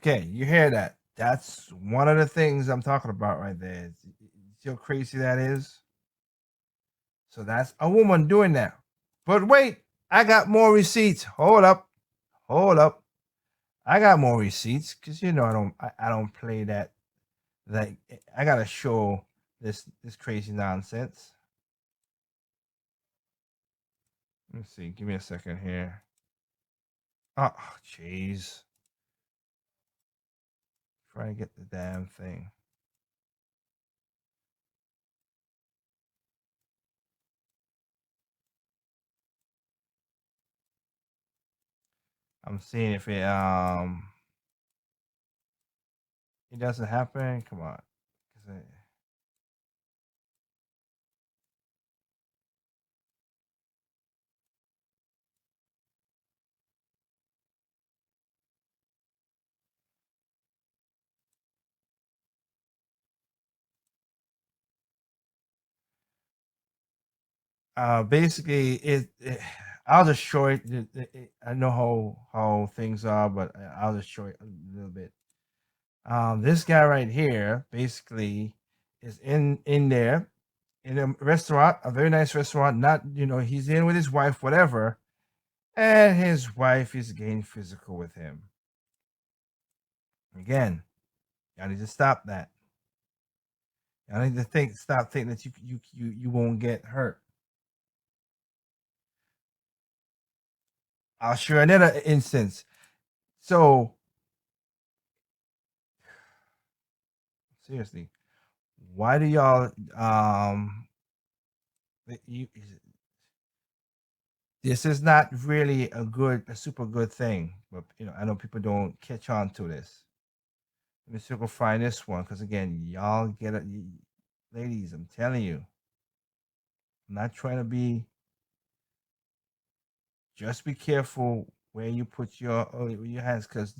Okay, you hear that? That's one of the things I'm talking about right there. See how crazy that is? So that's a woman doing that. But wait, I got more receipts. Hold up. Hold up. I got more receipts because I don't play that. Like I gotta show this crazy nonsense. Let's see. Give me a second here. Oh, jeez. Try to get the damn thing. I'm seeing if it doesn't happen. Come on. 'Cause basically I'll just show it, I know how things are, but I'll just show it a little bit. This guy right here basically is in there in a restaurant, a very nice restaurant. Not he's in with his wife, whatever, and his wife is getting physical with him. Again, y'all need to stop that. Y'all need to stop thinking that you won't get hurt. I'll show another instance. So seriously, why do y'all you, this is not really a super good thing, but I know people don't catch on to this. Let me see if I can find this one because again, y'all get it, ladies. I'm telling you, I'm not trying to be. Just be careful where you put your hands, because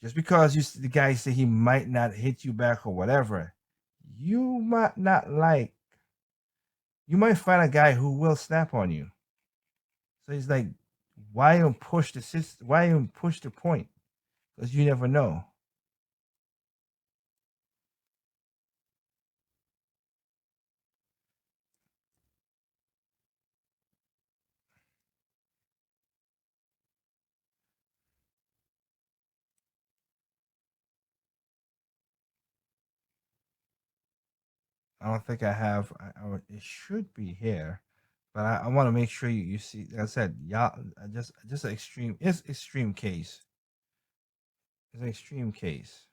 just because the guy say he might not hit you back or whatever, you might not like. You might find a guy who will snap on you. So he's like, why even push the system? Why even push the point? Because you never know. I don't think I have. It should be here, but I want to make sure you see. Like I said, y'all just an extreme. It's extreme case. It's an extreme case.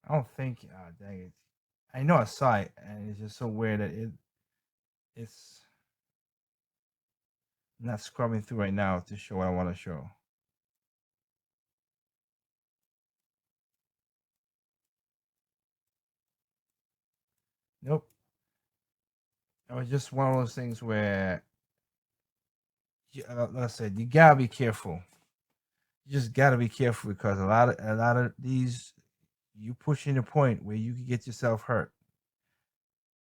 I don't think. Dang it! I know I saw it, and it's just so weird that it's not scrubbing through right now to show what I want to show. Nope. It was just one of those things where, like I said, you gotta be careful. You just gotta be careful because a lot of these, you pushing the point where you can get yourself hurt.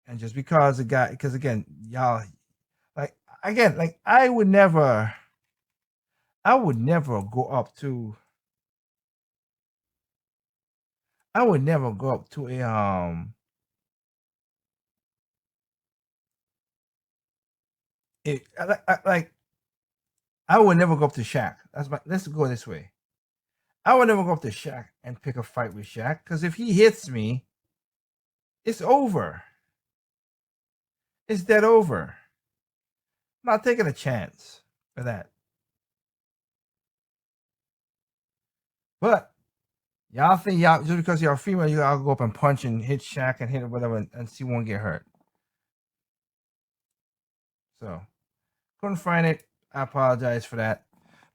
And just because a guy, because again, y'all, like I would never go up to. I would never go up to a like I would never go up to Shaq. Let's go this way. I would never go up to Shaq and pick a fight with Shaq because if he hits me, it's over. It's dead over. I'm not taking a chance for that. But y'all think y'all just because you're a female, you gotta go up and punch and hit Shaq and hit it whatever and see one get hurt. So couldn't find it. I apologize for that.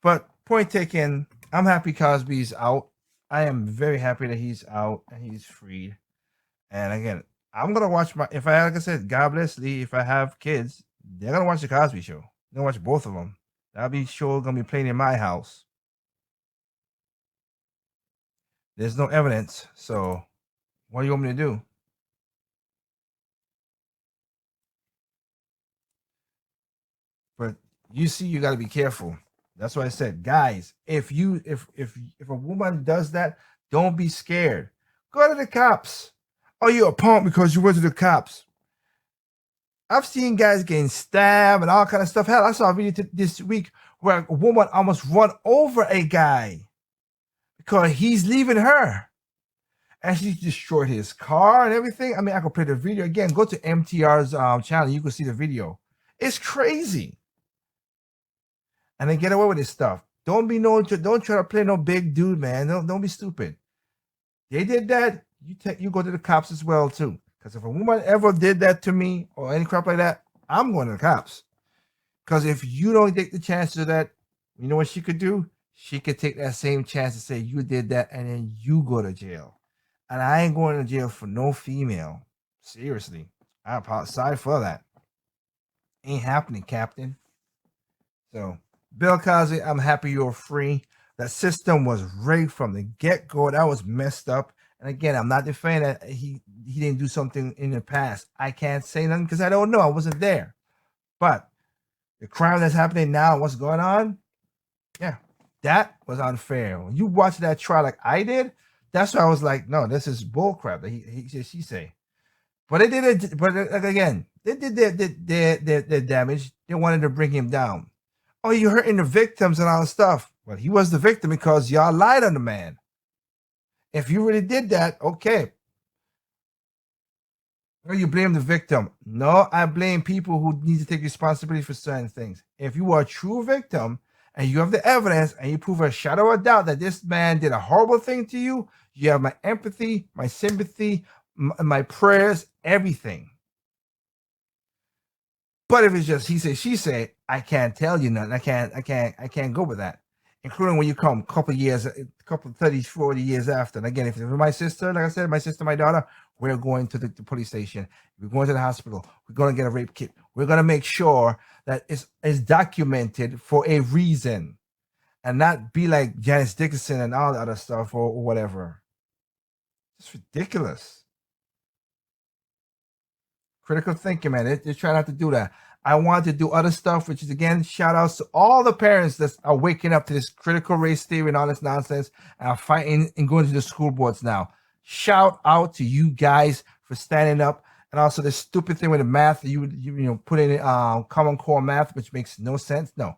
But point taken, I'm happy Cosby's out. I am very happy that he's out and he's freed. And again, I'm gonna watch like I said, God bless Lee. If I have kids, they're gonna watch the Cosby Show. They're gonna watch both of them. That'll be show gonna be playing in my house. There's no evidence, so what do you want me to do? But you see, you got to be careful. That's why I said, guys, if a woman does that, don't be scared. Go to the cops. Oh, you're a punk because you went to the cops. I've seen guys getting stabbed and all kind of stuff. Hell, I saw a video this week where a woman almost run over a guy because he's leaving her. And she destroyed his car and everything. I mean, I could play the video again. Go to MTR's channel. You can see the video. It's crazy. And they get away with this stuff. Don't try to play no big dude, man. Don't be stupid. They did that. You go to the cops as well too. Because if a woman ever did that to me or any crap like that, I'm going to the cops. Because if you don't take the chances of that, you know what she could do? She could take that same chance to say you did that, and then you go to jail. And I ain't going to jail for no female. Seriously. I apologize for that. Ain't happening, Captain. So, Bill Cosby, I'm happy you're free. That system was rigged from the get-go. That was messed up. And again, I'm not defending that he didn't do something in the past. I can't say nothing because I don't know. I wasn't there. But the crime that's happening now, what's going on? Yeah, that was unfair. When you watch that trial like I did, that's why I was like, no, this is bullcrap that she say. But they did it. But again, they did their damage. They wanted to bring him down. Oh, you're hurting the victims and all that stuff. Well, he was the victim because y'all lied on the man. If you really did that, okay. Or you blame the victim. No, I blame people who need to take responsibility for certain things. If you are a true victim and you have the evidence and you prove a shadow of doubt that this man did a horrible thing to you, you have my empathy, my sympathy, my prayers, everything. But if it's just he say, she say, I can't tell you nothing. I can't go with that. Including when you come a couple 30, 40 years after. And again, if it was my sister, like I said, my daughter, we're going to the police station. We're going to the hospital. We're going to get a rape kit. We're going to make sure that it's documented for a reason and not be like Janice Dickinson and all the other stuff or whatever. It's ridiculous. Critical thinking, man. They try not to do that. I want to do other stuff, which is, again, shout outs to all the parents that are waking up to this critical race theory and all this nonsense and are fighting and going to the school boards now. Shout out to you guys for standing up. And also the stupid thing with the math, you put in Common Core math, which makes no sense. No.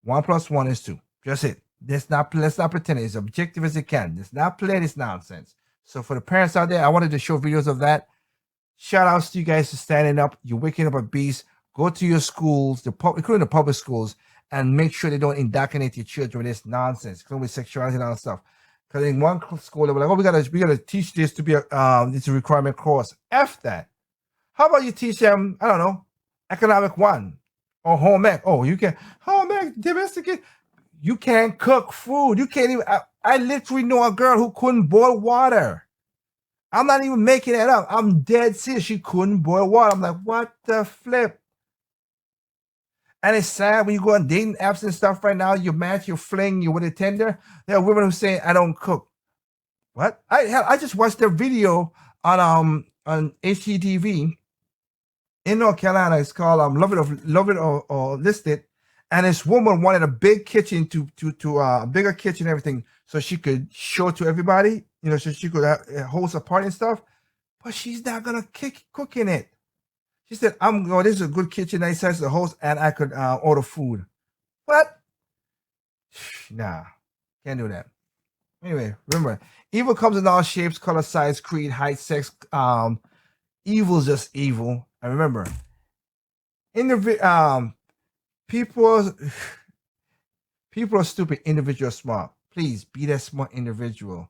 1 + 1 is 2. Just it. Let's not pretend it's objective as it can. Let's not play this nonsense. So for the parents out there, I wanted to show videos of that. Shout outs to you guys for standing up. You're waking up a beast. Go to your schools, including the public schools, and make sure they don't indoctrinate your children with this nonsense, including with sexuality and all that stuff. Because in one school, they were like, "Oh, we gotta teach this to be it's a requirement course." F that. How about you teach them, I don't know, economic 1 or home ec? Oh, you can home ec, domestic. You can't cook food. You can't even. I literally know a girl who couldn't boil water. I'm not even making that up. I'm dead serious. She couldn't boil water. I'm like, what the flip? And it's sad when you go on dating apps and stuff right now, you match, you fling, you with a tender. There are women who say, I don't cook. What? I just watched a video on HGTV in North Carolina. It's called Love It or List It. And this woman wanted a big kitchen a bigger kitchen and everything so she could show it to everybody, so she could host a party and stuff. But she's not going to cook in it. She said, this is a good kitchen, nice size to host, and I could order food. What? Nah, can't do that. Anyway, remember, evil comes in all shapes, color, size, creed, height, sex. Evil is just evil. And remember, people are stupid, individuals smart. Please be that smart individual.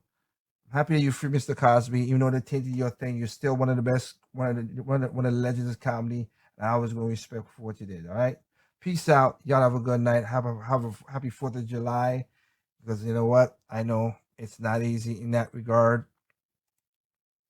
I'm happy that you free Mr. Cosby. Even though they tainted your thing, you're still one of the best, one of the legends of comedy. And I was going to respect for what you did. All right. Peace out. Y'all have a good night. Have a happy 4th of July. Because you know what? I know it's not easy in that regard.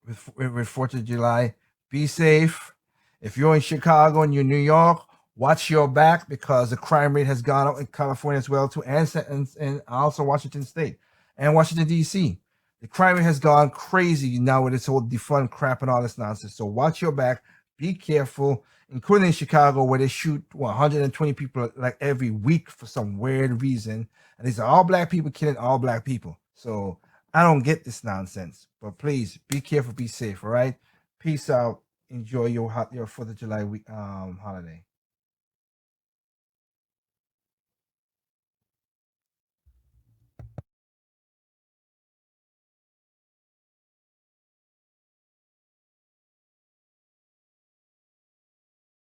With 4th of July, be safe. If you're in Chicago and you're in New York, watch your back because the crime rate has gone up in California as well too, and also Washington State and Washington D.C. The crime rate has gone crazy now with this whole defund crap and all this nonsense. So watch your back, be careful, including in Chicago where they shoot 120 people like every week for some weird reason, and these are all black people killing all black people. So I don't get this nonsense. But please be careful, be safe. All right, peace out. Enjoy your 4th of July week holiday.